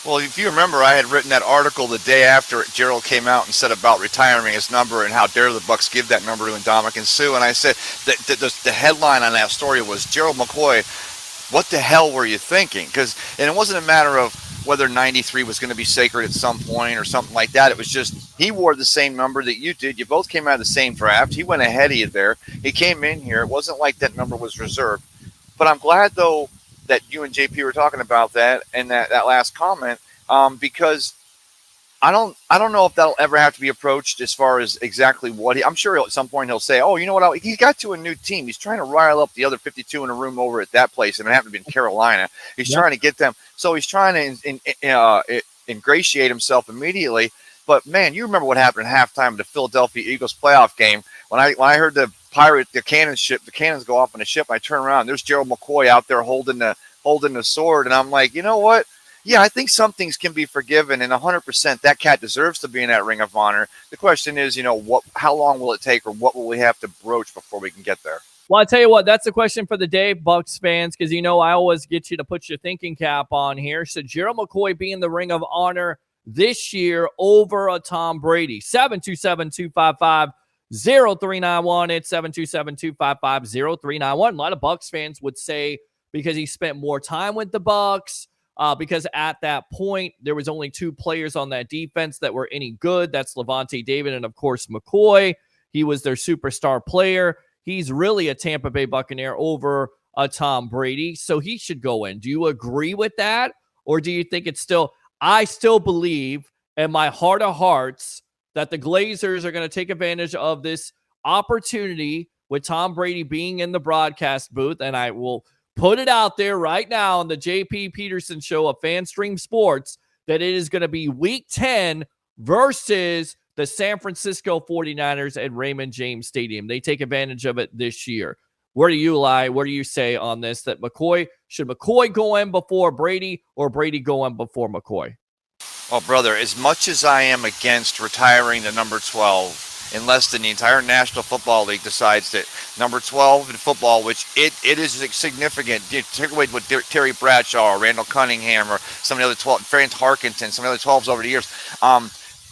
Well, if you remember, I had written that article the day after Gerald came out and said about retiring his number and how dare the Bucs give that number to Ndamukong Suh. And I said that the headline on that story was Gerald McCoy, what the hell were you thinking? And it wasn't a matter of whether 93 was going to be sacred at some point or something like that. It was just he wore the same number that you did. You both came out of the same draft. He went ahead of you there. He came in here. It wasn't like that number was reserved. But I'm glad, though, that you and JP were talking about that and that last comment, because I don't know if that'll ever have to be approached as far as exactly what I'm sure at some point he'll say, oh, you know what? He got to a new team. He's trying to rile up the other 52 in a room over at that place. And it happened to be in Carolina. He's trying to get them. So he's trying to ingratiate himself immediately. But man, you remember what happened at halftime of the Philadelphia Eagles playoff game when I heard the the cannons go off on the ship. I turn around, there's Gerald McCoy out there holding the sword, and I'm like, you know what? Yeah, I think some things can be forgiven, and 100% that cat deserves to be in that Ring of Honor. The question is, how long will it take, or what will we have to broach before we can get there? Well, I tell you what, that's the question for the day, Bucks fans, because I always get you to put your thinking cap on here. So Gerald McCoy be in the Ring of Honor this year over a Tom Brady. 727-255-0391. It's 727-255-0391. A lot of Bucks fans would say because he spent more time with the Bucks, because at that point there was only 2 players on that defense that were any good. That's Levante David and, of course, McCoy. He was their superstar player. He's really a Tampa Bay Buccaneer over a Tom Brady, so he should go in. Do you agree with that, or do you think it's still – I still believe in my heart of hearts that the Glazers are going to take advantage of this opportunity with Tom Brady being in the broadcast booth, and I will put it out there right now on the JP Peterson Show of FanStream Sports that it is going to be Week 10 versus – the San Francisco 49ers at Raymond James Stadium. They take advantage of it this year. Where do you lie? What do you say on this? That should McCoy go in before Brady, or Brady go in before McCoy? Oh, brother, as much as I am against retiring the number 12, unless the entire National Football League decides that number 12 in football, which it is significant, take away what Terry Bradshaw or Randall Cunningham or some of the other 12, Frank Harkinson, some of the other 12s over the years,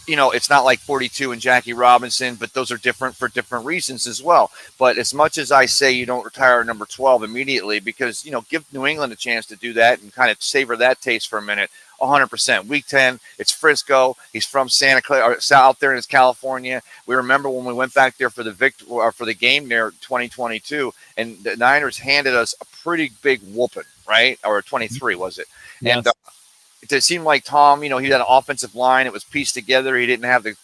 it's not like 42 and Jackie Robinson, but those are different for different reasons as well. But as much as I say you don't retire number 12 immediately, because, give New England a chance to do that and kind of savor that taste for a minute, 100%. Week 10, it's Frisco. He's from Santa Clara, or out there in California. We remember when we went back there for the game there 2022, and the Niners handed us a pretty big whooping, right? Or 23, was it? Yes. And it seemed like Tom, he had an offensive line. It was pieced together. He didn't have the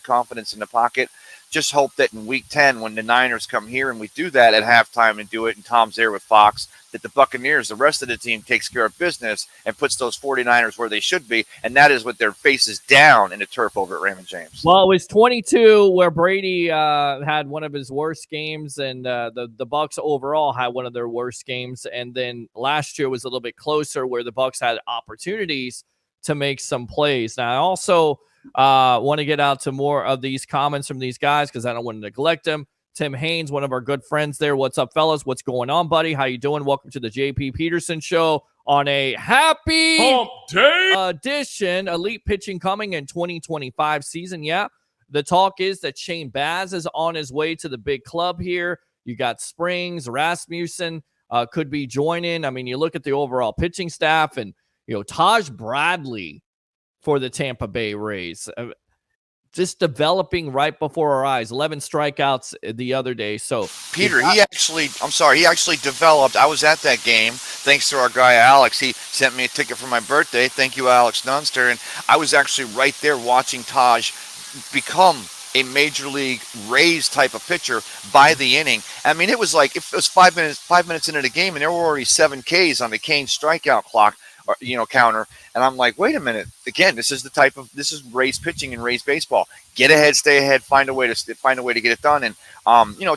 confidence in the pocket. Just hope that in Week 10, when the Niners come here and we do that at halftime and do it, and Tom's there with Fox, that the Buccaneers, the rest of the team, takes care of business and puts those 49ers where they should be, and that is with their faces down in the turf over at Raymond James. Well, it was 22 where Brady had one of his worst games, and the Bucs overall had one of their worst games, and then last year was a little bit closer where the Bucs had opportunities to make some plays. Now, I also want to get out to more of these comments from these guys because I don't want to neglect them. Tim Haynes, one of our good friends there. What's up, fellas? What's going on, buddy? How you doing? Welcome to the JP Peterson Show on a happy Hump Day edition. Elite pitching coming in 2025 season. Yeah, the talk is that Shane Baz is on his way to the big club here. You got Springs, Rasmussen could be joining. I mean, you look at the overall pitching staff, and Taj Bradley for the Tampa Bay Rays. Just developing right before our eyes. 11 strikeouts the other day. So Peter, he actually developed. I was at that game thanks to our guy Alex. He sent me a ticket for my birthday. Thank you, Alex Dunster. And I was actually right there watching Taj become a major league Rays type of pitcher by the inning. I mean, it was like if it was 5 minutes into the game, and there were already 7 Ks on the Kane strikeout clock. Counter, and I'm like, wait a minute. Again, this is Rays pitching and Rays baseball. Get ahead, stay ahead, find a way to get it done. And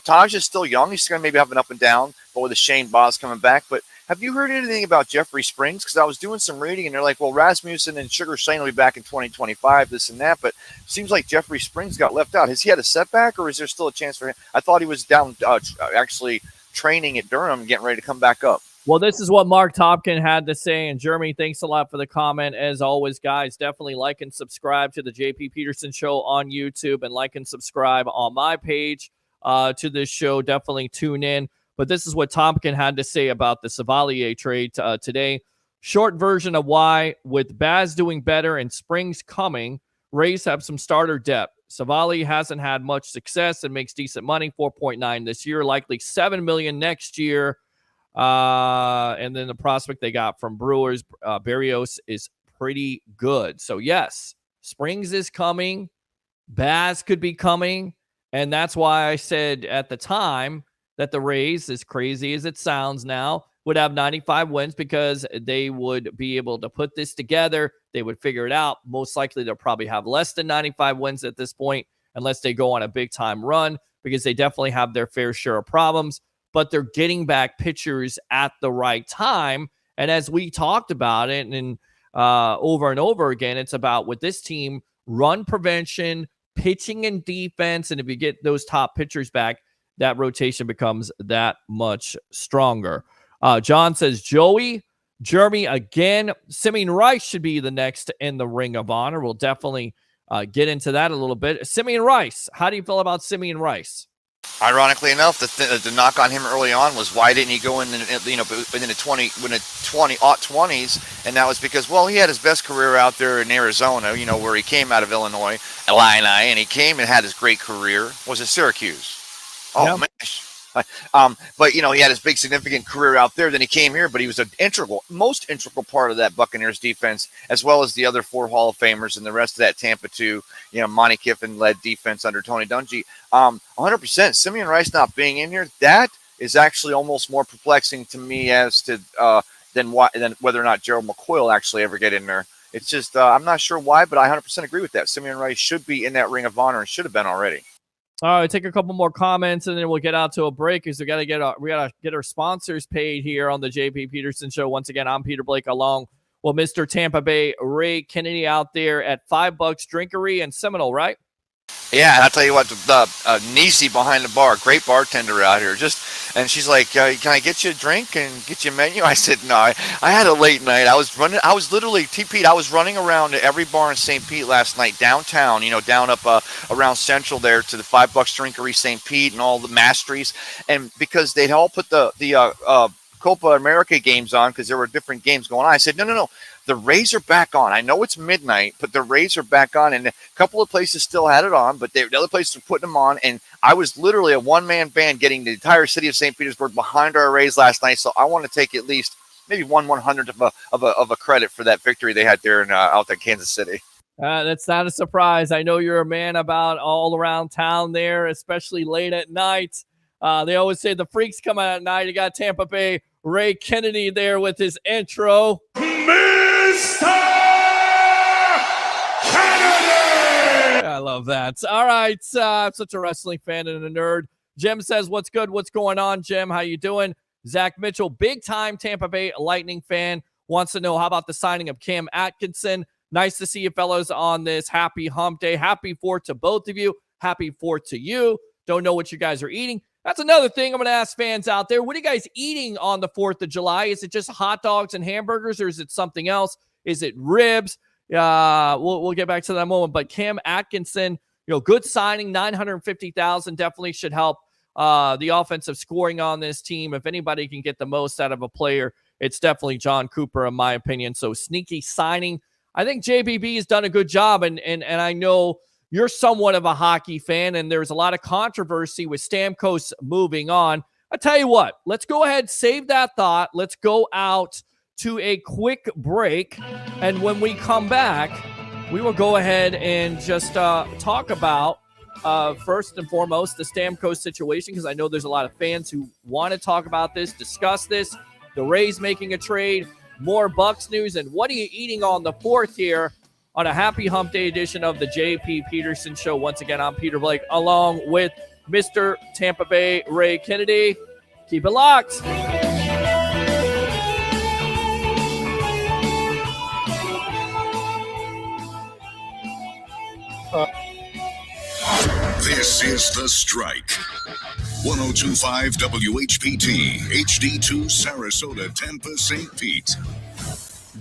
Taj is still young. He's going to maybe have an up and down, but with the Shane Baz coming back. But have you heard anything about Jeffrey Springs? Because I was doing some reading, and they're like, well, Rasmussen and Sugar Shane will be back in 2025, this and that. But it seems like Jeffrey Springs got left out. Has he had a setback, or is there still a chance for him? I thought he was down actually training at Durham, getting ready to come back up. Well, this is what Mark Topkin had to say. And Jeremy, thanks a lot for the comment. As always, guys, definitely like and subscribe to the JP Peterson Show on YouTube, and like and subscribe on my page to this show. Definitely tune in. But this is what Topkin had to say about the Savalier trade today. Short version of why, with Baz doing better and Springs coming, Rays have some starter depth. Savali hasn't had much success and makes decent money, 4.9 this year, likely $7 million next year. And then the prospect they got from Brewers, Berrios, is pretty good. So yes, Springs is coming. Baz could be coming. And that's why I said at the time that the Rays, as crazy as it sounds now, would have 95 wins because they would be able to put this together. They would figure it out. Most likely they'll probably have less than 95 wins at this point unless they go on a big time run. because they definitely have their fair share of problems, but they're getting back pitchers at the right time. And as we talked about it and over and over again, it's about with this team, run prevention, pitching and defense. And if you get those top pitchers back, that rotation becomes that much stronger. John says, Joey, Jeremy again. Simeon Rice should be the next in the Ring of Honor. We'll definitely get into that a little bit. Simeon Rice, how do you feel about Simeon Rice? Ironically enough, the knock on him early on was why didn't he go in within the 20s, and that was because, well, he had his best career out there in Arizona, where he came out of Illinois, Illini, and he came and had his great career. Was at Syracuse. Oh, yeah. Man. But he had his big significant career out there. Then he came here, but he was an most integral part of that Buccaneers defense, as well as the other 4 Hall of Famers and the rest of that Tampa 2, Monty Kiffin led defense under Tony Dungy. 100%. Simeon Rice not being in here, that is actually almost more perplexing to me as to than whether or not Gerald McCoy will actually ever get in there. It's just I'm not sure why, but I 100% agree with that. Simeon Rice should be in that Ring of Honor and should have been already. All right, take a couple more comments, and then we'll get out to a break because we gotta get our sponsors paid here on the JP Peterson Show. Once again, I'm Peter Blake along with Mr. Tampa Bay Ray Kennedy out there at $5 Drinkery and Seminole, right? Yeah, and I'll tell you what, the Nisi behind the bar, great bartender out here. And she's like, can I get you a drink and get you a menu? I said, no, I had a late night. I was literally, Pete, I was running around to every bar in St. Pete last night, downtown, down up around Central there to the $5 Drinkery St. Pete and all the Masteries. And because they'd all put the Copa America games on because there were different games going on. I said, no. The Rays are back on. I know it's midnight, but the Rays are back on, and a couple of places still had it on, but the other places were putting them on, and I was literally a one-man band getting the entire city of St. Petersburg behind our Rays last night, so I want to take at least maybe 1/100th of a credit for that victory they had there in out at Kansas City. That's not a surprise. I know you're a man about all around town there, especially late at night. They always say the freaks come out at night. You got Tampa Bay Ray Kennedy there with his intro. Mr. Kennedy! I love that. All right. I'm such a wrestling fan and a nerd. Jim says, what's good? What's going on, Jim? How you doing? Zach Mitchell, big-time Tampa Bay Lightning fan, wants to know, how about the signing of Cam Atkinson? Nice to see you fellows on this happy hump day. Happy 4th to both of you. Happy 4th to you. Don't know what you guys are eating. That's another thing I'm going to ask fans out there. What are you guys eating on the 4th of July? Is it just hot dogs and hamburgers, or is it something else? Is it ribs? We'll get back to that moment. But Cam Atkinson, good signing, $950,000, definitely should help the offensive scoring on this team. If anybody can get the most out of a player, it's definitely John Cooper, in my opinion. So sneaky signing. I think JBB has done a good job, and I know you're somewhat of a hockey fan, and there's a lot of controversy with Stamkos moving on. I tell you what, let's go ahead, save that thought. Let's go out to a quick break, and when we come back, we will go ahead and just talk about, first and foremost, the Stamkos situation, because I know there's a lot of fans who want to talk about this, discuss this, the Rays making a trade, more Bucks news, and what are you eating on the 4th here on a happy hump day edition of the JP Peterson Show. Once again, I'm Peter Blake along with Mr. Tampa Bay Ray Kennedy. Keep it locked. This is The Strike. 102.5 WHPT, HD2 Sarasota, Tampa, St. Pete.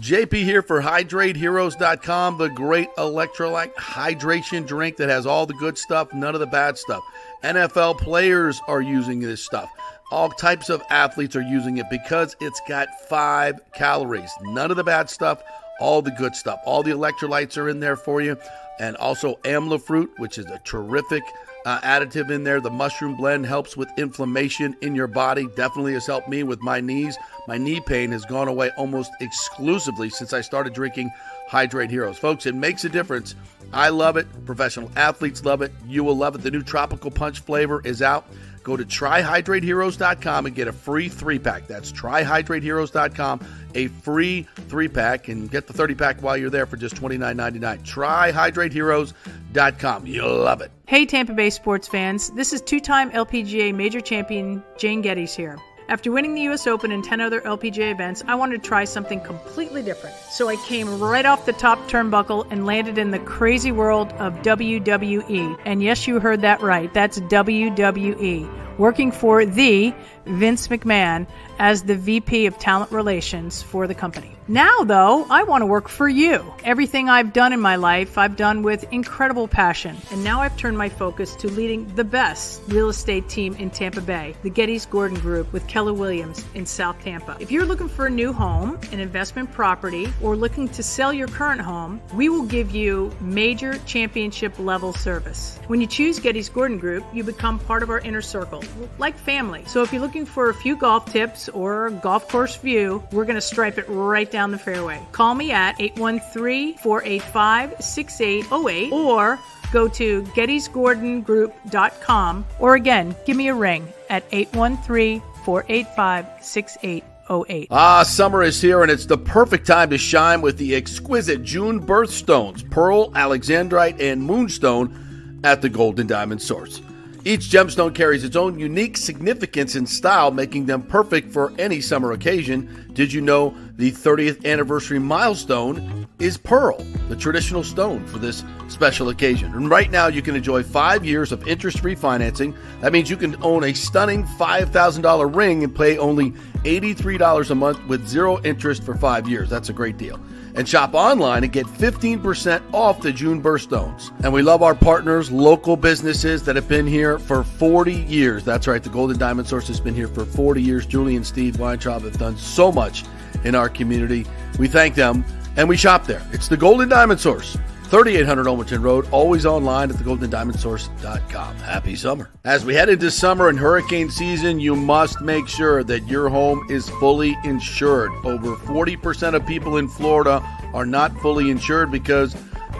JP here for HydrateHeroes.com, the great electrolyte hydration drink that has all the good stuff, none of the bad stuff. NFL players are using this stuff. All types of athletes are using it because it's got 5 calories. None of the bad stuff, all the good stuff. All the electrolytes are in there for you. And also amla fruit, which is a terrific additive in there. The mushroom blend helps with inflammation in your body. Definitely has helped me with my knees. My knee pain has gone away almost exclusively since I started drinking Hydrate Heroes. Folks, it makes a difference. I love it. Professional athletes love it. You will love it. The new Tropical Punch flavor is out. Go to tryhydrateheroes.com and get a free 3-pack. That's tryhydrateheroes.com, a free 3-pack, and get the 30-pack while you're there for just $29.99. Tryhydrateheroes.com. You'll love it. Hey Tampa Bay sports fans, this is two-time LPGA major champion Jane Geddes here. After winning the US Open and 10 other LPGA events, I wanted to try something completely different. So I came right off the top turnbuckle and landed in the crazy world of WWE. And yes, you heard that right. That's WWE. Working for the Vince McMahon as the VP of Talent Relations for the company. Now, though, I want to work for you. Everything I've done in my life, I've done with incredible passion. And now I've turned my focus to leading the best real estate team in Tampa Bay, the Geddes Gordon Group with Keller Williams in South Tampa. If you're looking for a new home, an investment property, or looking to sell your current home, we will give you major championship level service. When you choose Geddes Gordon Group, you become part of our inner circle, like family. So if you're looking for a few golf tips or golf course view, we're going to stripe it right down the fairway. Call me at 813-485-6808 or go to gettysgordongroup.com, or again, give me a ring at 813-485-6808. Summer is here, and it's the perfect time to shine with the exquisite June birthstones, pearl, alexandrite, and moonstone at the Golden Diamond Source. Each gemstone carries its own unique significance and style, making them perfect for any summer occasion. Did you know the 30th anniversary milestone is pearl, the traditional stone for this special occasion? And right now you can enjoy 5 years of interest-free financing. That means you can own a stunning $5,000 ring and pay only $83 a month with zero interest for 5 years. That's a great deal. And shop online and get 15% off the June birthstones. And we love our partners, local businesses that have been here for 40 years. That's right, the Golden Diamond Source has been here for 40 years. Julie and Steve Weintraub have done so much in our community. We thank them, and we shop there. It's the Golden Diamond Source, 3800 Olmerton Road, always online at thegoldendiamondsource.com. Happy summer. As we head into summer and hurricane season, you must make sure that your home is fully insured. Over 40% of people in Florida are not fully insured because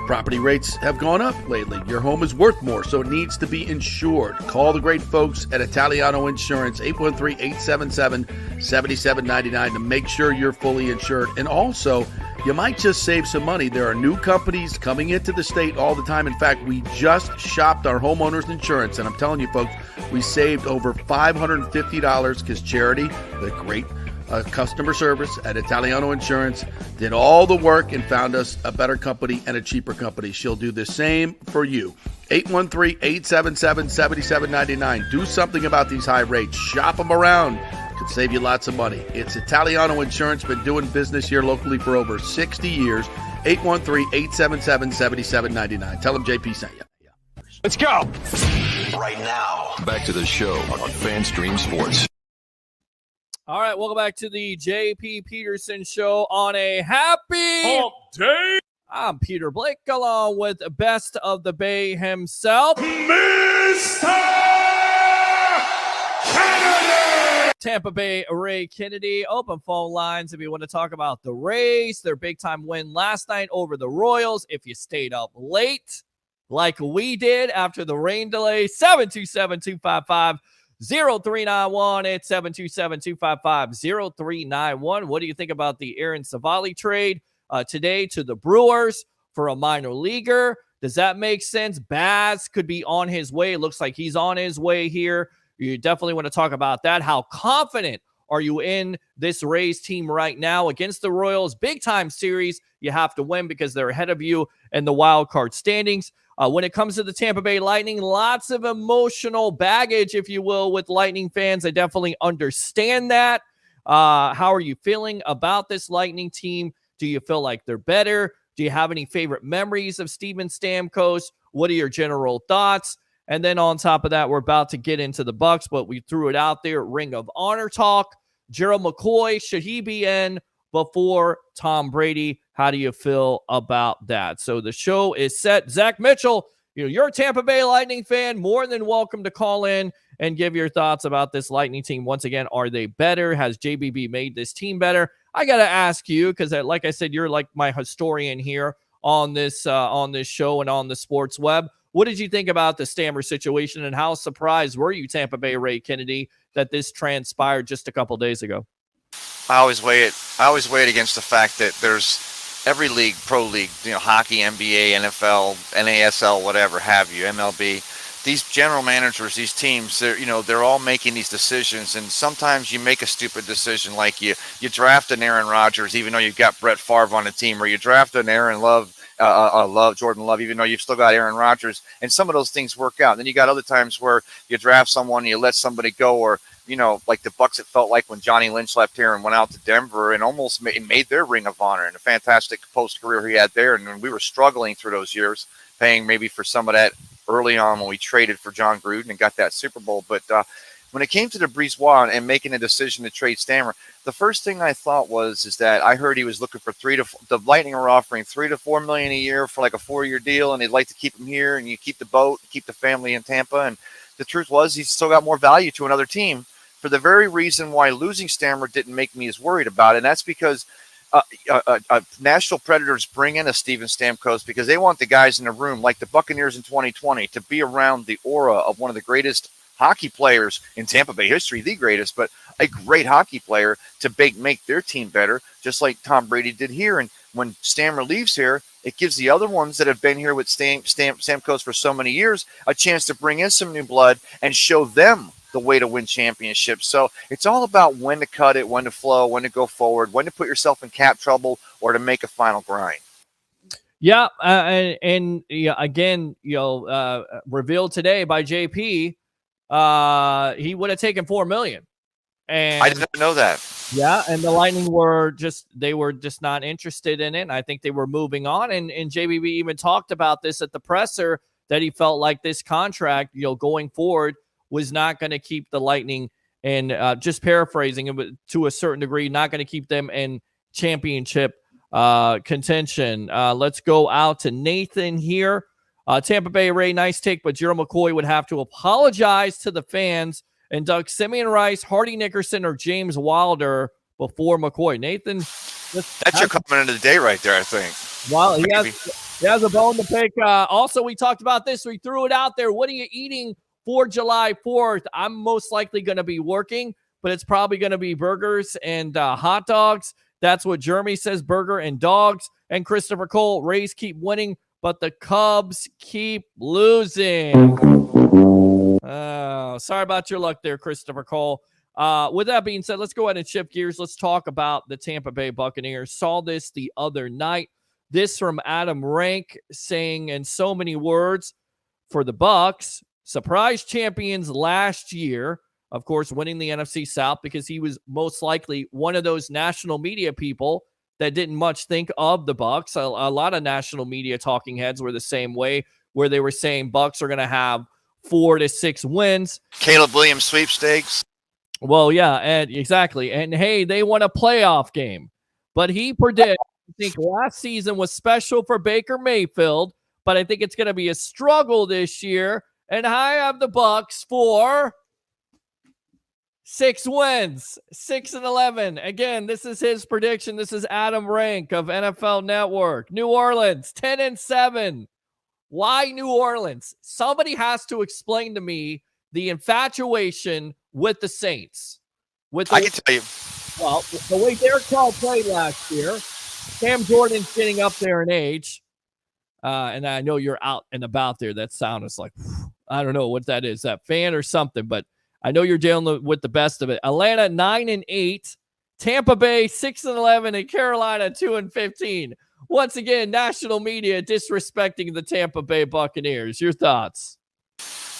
property rates have gone up lately. Your home is worth more, so it needs to be insured. Call the great folks at Italiano Insurance, 813-877-7799 to make sure you're fully insured. And also, you might just save some money. There are new companies coming into the state all the time. In fact, we just shopped our homeowners insurance, and I'm telling you folks, we saved over $550 because Charity, the great customer service at Italiano Insurance, did all the work and found us a better company and a cheaper company. She'll do the same for you. 813-877-7799. Do something about these high rates. Shop them around. Could save you lots of money. It's Italiano Insurance, been doing business here locally for over 60 years. 813-877-7799. Tell them JP sent you. Let's go. Right now, back to the show on FanStream Sports. All right, welcome back to the JP Peterson Show on a happy day. I'm Peter Blake, along with Best of the Bay himself, Mr. Kennedy! Tampa Bay Ray Kennedy. Open phone lines if you want to talk about the Rays, their big-time win last night over the Royals. If you stayed up late, like we did after the rain delay, 727-255-0391. It's 727-255-0391. What do you think about the Aaron Savali trade today to the Brewers for a minor leaguer? Does that make sense? Baz could be on his way. It looks like he's on his way here. You definitely want to talk about that. How confident are you in this Rays team right now against the Royals? Big time series. You have to win because they're ahead of you in the wild card standings. When it comes to the Tampa Bay Lightning, lots of emotional baggage, if you will, with Lightning fans. I definitely understand that. How are you feeling about this Lightning team? Do you feel like they're better? Do you have any favorite memories of Steven Stamkos? What are your general thoughts? And then on top of that, we're about to get into the Bucks, but we threw it out there. Ring of Honor talk. Gerald McCoy, should he be in before Tom Brady? How do you feel about that? So the show is set. Zach Mitchell, you're a Tampa Bay Lightning fan. More than welcome to call in and give your thoughts about this Lightning team. Once again, are they better? Has JBB made this team better? I got to ask you, because like I said, you're like my historian here on this show and on the sports web. What did you think about the Stammer situation, and how surprised were you, Tampa Bay Ray Kennedy, that this transpired just a couple days ago? I always weigh it against the fact that there's every league, pro league, hockey, NBA, NFL, NASL, whatever have you, MLB. These general managers, these teams, they're all making these decisions, and sometimes you make a stupid decision, like you draft an Aaron Rodgers, even though you've got Brett Favre on the team, or you draft an Jordan Love, even though you've still got Aaron Rodgers, and some of those things work out. And then you got other times where you draft someone and you let somebody go, or like the Bucks, it felt like when Johnny Lynch left here and went out to Denver and almost made their Ring of Honor, and a fantastic post-career he had there. And we were struggling through those years, paying maybe for some of that early on when we traded for John Gruden and got that Super Bowl. But when it came to the Brisebois and making a decision to trade Stammer, the first thing I thought is that I heard he was looking for the Lightning are offering $3 to $4 million a year for like a 4-year deal, and they'd like to keep him here, and you keep the boat, keep the family in Tampa. And the truth was, he's still got more value to another team, for the very reason why losing Stammer didn't make me as worried about it. And that's because Nashville Predators bring in a Steven Stamkos because they want the guys in the room, like the Buccaneers in 2020, to be around the aura of one of the greatest hockey players in Tampa Bay history, the greatest, but a great hockey player to make their team better, just like Tom Brady did here. And when Stammer leaves here, it gives the other ones that have been here with Stamkos for so many years a chance to bring in some new blood and show them the way to win championships. So it's all about when to cut it, when to flow, when to go forward, when to put yourself in cap trouble, or to make a final grind. Yeah, and again, revealed today by JP, he would have taken $4 million. And I didn't know that. Yeah, and the Lightning were just not interested in it. And I think they were moving on. And JBB even talked about this at the presser, that he felt like this contract, going forward, was not going to keep the Lightning, and just paraphrasing it to a certain degree, not going to keep them in championship contention. Let's go out to Nathan here. Tampa Bay Ray, nice take, but Gerald McCoy would have to apologize to the fans and Doug Simeon Rice, Hardy Nickerson, or James Wilder before McCoy. Nathan, that's your comment of the day right there, I think. Well, he has a bone to pick. Also, we talked about this. We threw it out there. What are you eating for July 4th? I'm most likely going to be working, but it's probably going to be burgers and hot dogs. That's what Jeremy says, burger and dogs. And Christopher Cole, Rays keep winning, but the Cubs keep losing. Oh, sorry about your luck there, Christopher Cole. With that being said, let's go ahead and shift gears. Let's talk about the Tampa Bay Buccaneers. Saw this the other night. This from Adam Rank, saying in so many words, for the Bucs, surprise champions last year, of course, winning the NFC South, because he was most likely one of those national media people that didn't much think of the Bucs. A lot of national media talking heads were the same way, where they were saying Bucs are going to have 4 to 6 wins. Caleb Williams sweepstakes. Well, yeah, and exactly. And hey, they won a playoff game. But he predicted, I think last season was special for Baker Mayfield, but I think it's going to be a struggle this year. And I have the Bucs for 6 wins, 6-11. Again, this is his prediction. This is Adam Rank of NFL Network. New Orleans, 10-7. Why New Orleans? Somebody has to explain to me the infatuation with the Saints. I can tell you. Well, the way Derek Carr played last year, Cam Jordan's getting up there in age. And I know you're out and about there. That sound is like, I don't know what that is, that fan or something, but I know you're dealing with the best of it. Atlanta 9-8, Tampa Bay 6-11, and Carolina 2-15. Once again, national media disrespecting the Tampa Bay Buccaneers. Your thoughts?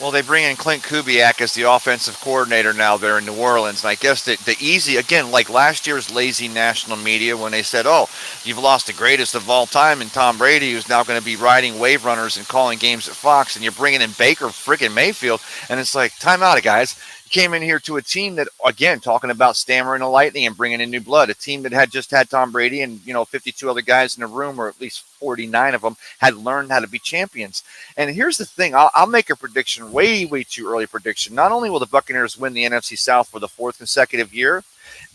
Well, they bring in Clint Kubiak as the offensive coordinator now there in New Orleans. And I guess the easy, again, like last year's lazy national media when they said, oh, you've lost the greatest of all time in Tom Brady, who's now going to be riding wave runners and calling games at Fox, and you're bringing in Baker freaking Mayfield. And it's like, time out, guys. Came in here to a team that, again, talking about Stammer and the Lightning and bringing in new blood, a team that had just had Tom Brady and, 52 other guys in the room, or at least 49 of them, had learned how to be champions. And here's the thing. I'll make a prediction, way too early prediction. Not only will the Buccaneers win the NFC South for the 4th consecutive year,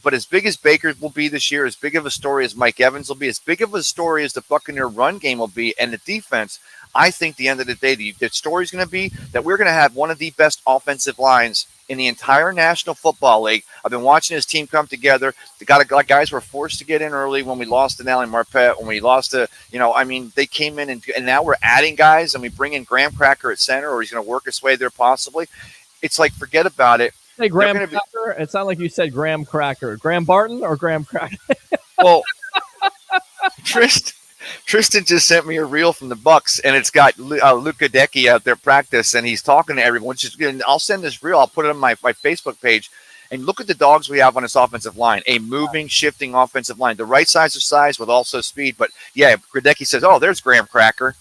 but as big as Baker will be this year, as big of a story as Mike Evans will be, as big of a story as the Buccaneer run game will be, and the defense, I think the end of the day, the story's going to be that we're going to have one of the best offensive lines in the entire National Football League. I've been watching his team come together. Guys were forced to get in early when we lost to Nelly Marpet, when we lost to, they came in and now we're adding guys and we bring in Graham Cracker at center, or he's going to work his way there possibly. It's like, forget about it. Hey, Graham Cracker. It sounded like you said Graham Cracker. Graham Barton or Graham Cracker? Well, Tristan just sent me a reel from the Bucks, and it's got Luka Decky out there practice, and he's talking to everyone. I'll send this reel. I'll put it on my Facebook page, and look at the dogs we have on this offensive line. A moving, shifting offensive line. The right size with also speed. But, yeah, Gradecki says, oh, there's Graham Cracker.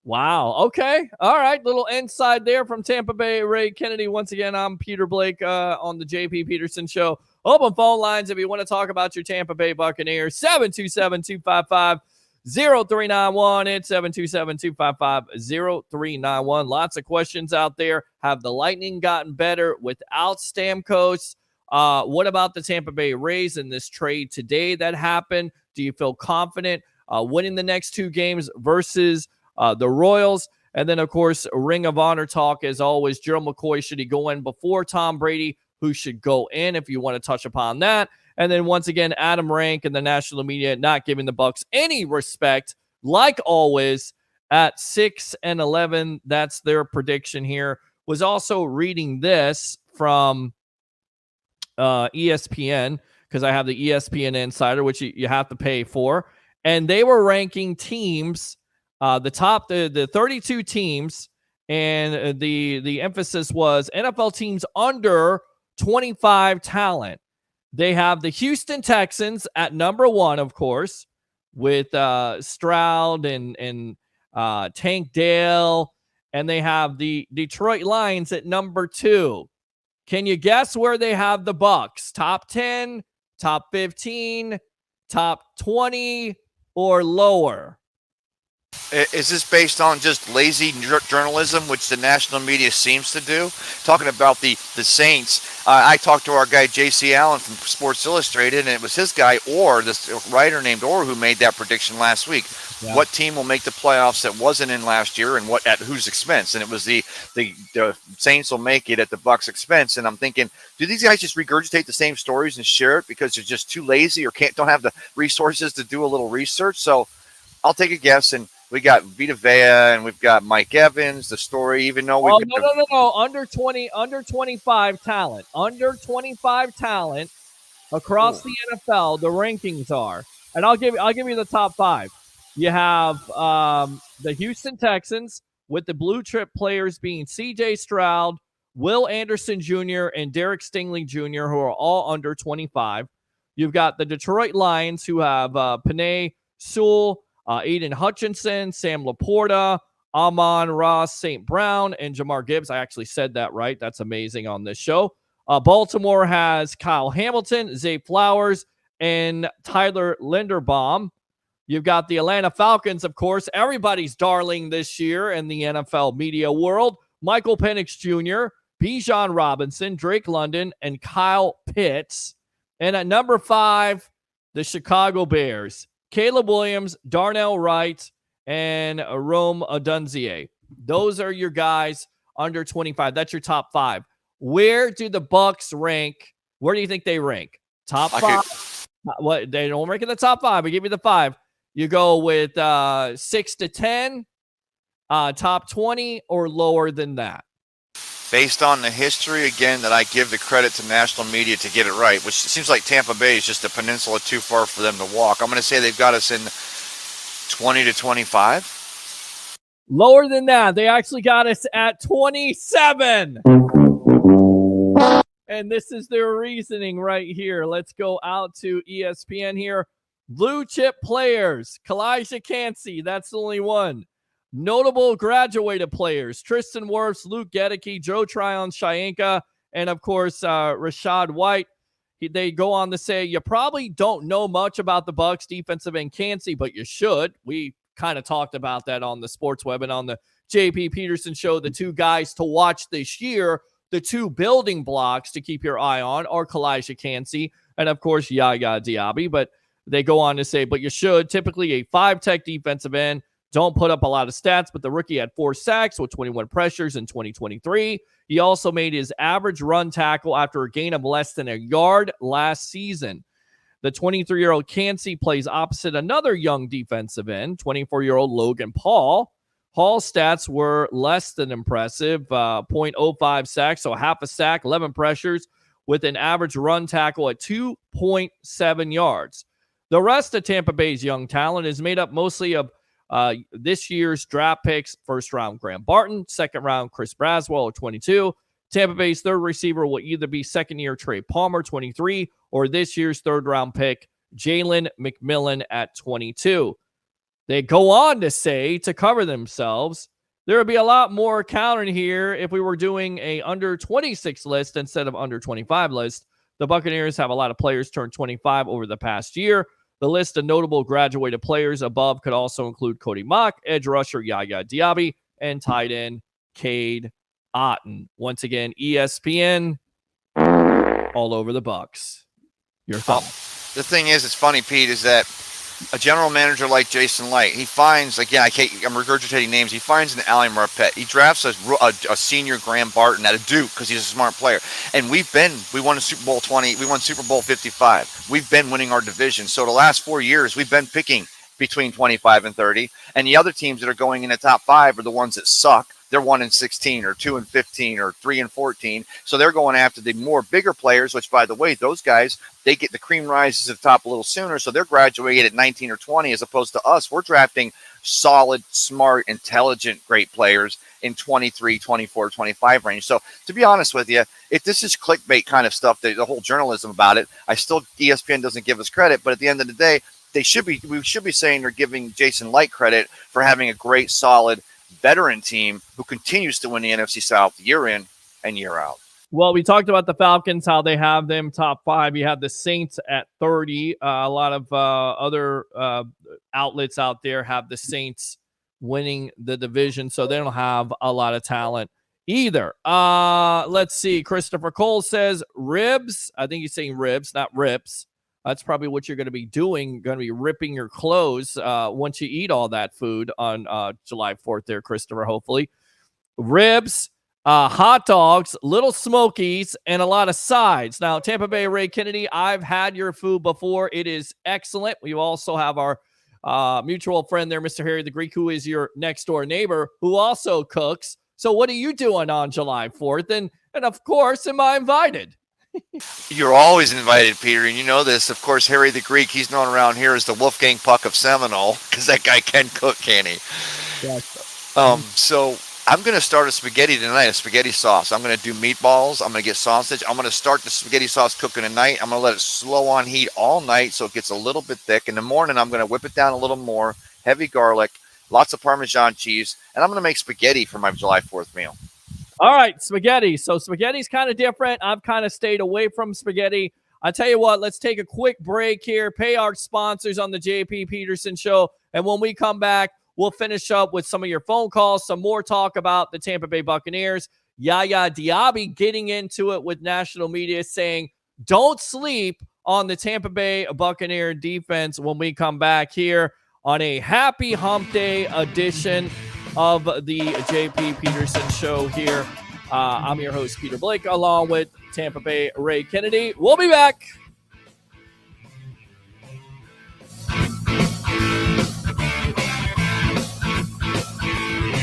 Wow. Okay. All right. Little inside there from Tampa Bay, Ray Kennedy. Once again, I'm Peter Blake on the JP Peterson Show. Open phone lines if you want to talk about your Tampa Bay Buccaneers. 727-255-0391. It's 727-255-0391. Lots of questions out there. Have the Lightning gotten better without Stamkos? What about the Tampa Bay Rays in this trade today that happened? Do you feel confident winning the next two games versus the Royals? And then, of course, Ring of Honor talk, as always. Gerald McCoy, should he go in before Tom Brady? Who should go in, if you want to touch upon that? And then, once again, Adam Rank and the national media not giving the Bucks any respect, like always, at 6-11. That's their prediction here. Was also reading this from ESPN, because I have the ESPN Insider, which you have to pay for. And they were ranking teams, the 32 teams, and the emphasis was NFL teams under 25 talent. They have the Houston Texans at number 1, of course, with Stroud and Tank Dale, and they have the Detroit Lions at number 2. Can you guess where they have the Bucks? Top 10, top 15, top 20, or lower? Is this based on just lazy journalism, which the national media seems to do? Talking about the Saints, I talked to our guy J.C. Allen from Sports Illustrated, and it was his guy, Orr, this writer named Orr, who made that prediction last week. Yeah. What team will make the playoffs that wasn't in last year, and what at whose expense? And it was the Saints will make it at the Bucs' expense. And I'm thinking, do these guys just regurgitate the same stories and share it because they're just too lazy or don't have the resources to do a little research? So I'll take a guess, and we got Vita Vea and we've got Mike Evans, the story, even though we no. Under 25 talent. Under 25 talent across the NFL, the rankings are. And I'll give you the top 5. You have the Houston Texans with the blue chip players being CJ Stroud, Will Anderson Jr., and Derek Stingley Jr., who are all under 25. You've got the Detroit Lions, who have Penei Sewell, Aiden Hutchinson, Sam Laporta, Amon-Ra St. Brown, and Jamar Gibbs. I actually said that right. That's amazing on this show. Baltimore has Kyle Hamilton, Zay Flowers, and Tyler Linderbaum. You've got the Atlanta Falcons, of course, everybody's darling this year in the NFL media world. Michael Penix Jr., Bijan Robinson, Drake London, and Kyle Pitts. And at number 5, the Chicago Bears. Caleb Williams, Darnell Wright, and Rome Odunze. Those are your guys under 25. That's your top 5. Where do the Bucks rank? Where do you think they rank? Top 5? What, they don't rank in the top 5. I give you the 5. You go with 6 to 10, top 20, or lower than that? Based on the history, again, that I give the credit to national media to get it right, which seems like Tampa Bay is just a peninsula too far for them to walk. I'm going to say they've got us in 20 to 25. Lower than that. They actually got us at 27. And this is their reasoning right here. Let's go out to ESPN here. Blue chip players. Kalijah Kancey, that's the only one. Notable graduated players, Tristan Wirfs, Luke Gedeke, Joe Tryon-Shoyinka, and, of course, Rachaad White. They go on to say, you probably don't know much about the Bucs defensive end Kancey, but you should. We kind of talked about that on the Sports Web and on the JP Peterson Show. The 2 guys to watch this year, the 2 building blocks to keep your eye on are Kalijah Kancey and, of course, Yaya Diaby. But they go on to say, but you should. Typically a 5-tech defensive end, don't put up a lot of stats, but the rookie had 4 sacks with 21 pressures in 2023. He also made his average run tackle after a gain of less than a yard last season. The 23-year-old Cansey plays opposite another young defensive end, 24-year-old Logan Paul. Hall's stats were less than impressive, 0.05 sacks, so half a sack, 11 pressures, with an average run tackle at 2.7 yards. The rest of Tampa Bay's young talent is made up mostly of this year's draft picks. First round, Graham Barton. Second round, Chris Braswell at 22. Tampa Bay's third receiver will either be second-year Trey Palmer, 23, or this year's third-round pick, Jalen McMillan at 22. They go on to say, to cover themselves, there would be a lot more countering here if we were doing a under 26 list instead of under 25 list. The Buccaneers have a lot of players turn 25 over the past year. The list of notable graduated players above could also include Cody Mock, edge rusher Yaya Diaby, and tight end Cade Otton. Once again, ESPN all over the Bucs. Your thoughts? The thing is, it's funny, Pete, is that a general manager like Jason Light, he finds, again, I'm regurgitating names, he finds an Ali Marpet. He drafts a senior Graham Barton out of Duke because he's a smart player. And we won a Super Bowl 20, we won Super Bowl 55. We've been winning our division. So the last 4 years, we've been picking between 25 and 30. And the other teams that are going in the top 5 are the ones that suck. They're 1-16 or 2-15 or 3-14. So they're going after the more bigger players, which, by the way, those guys, they get the cream rises to the top a little sooner. So they're graduating at 19 or 20, as opposed to us. We're drafting solid, smart, intelligent, great players in 23, 24, 25 range. So to be honest with you, if this is clickbait kind of stuff, the whole journalism about it, ESPN doesn't give us credit. But at the end of the day, we should be saying they're giving Jason Light credit for having a great, solid veteran team who continues to win the NFC South year in and year out. Well, we talked about the Falcons, how they have them top 5. You have the Saints at 30. A lot of other outlets out there have the Saints winning the division, so they don't have a lot of talent either. Let's see. Christopher Cole says ribs. I think he's saying ribs, not rips. That's probably what you're going to be doing. Going to be ripping your clothes once you eat all that food on July 4th there, Christopher, hopefully. Ribs, hot dogs, little smokies, and a lot of sides. Now, Tampa Bay Ray Kennedy, I've had your food before. It is excellent. We also have our mutual friend there, Mr. Harry the Greek, who is your next-door neighbor, who also cooks. So what are you doing on July 4th? And of course, am I invited? You're always invited, Peter, and you know this. Of course, Harry the Greek, he's known around here as the Wolfgang Puck of Seminole, because that guy can cook, can he? Yes. So I'm going to start a spaghetti tonight, a spaghetti sauce. I'm going to do meatballs. I'm going to get sausage. I'm going to start the spaghetti sauce cooking tonight. I'm going to let it slow on heat all night so it gets a little bit thick. In the morning, I'm going to whip it down a little more, heavy garlic, lots of Parmesan cheese, and I'm going to make spaghetti for my July 4th meal. All right, spaghetti. So spaghetti's kind of different. I've kind of stayed away from spaghetti. I tell you what, let's take a quick break here, pay our sponsors on the JP Peterson Show, and when we come back, we'll finish up with some of your phone calls, some more talk about the Tampa Bay Buccaneers. Yaya Diaby getting into it with national media saying, don't sleep on the Tampa Bay Buccaneer defense when we come back here on a Happy Hump Day edition of the JP Peterson Show here. I'm your host, Peter Blake, along with Tampa Bay Ray Kennedy. We'll be back.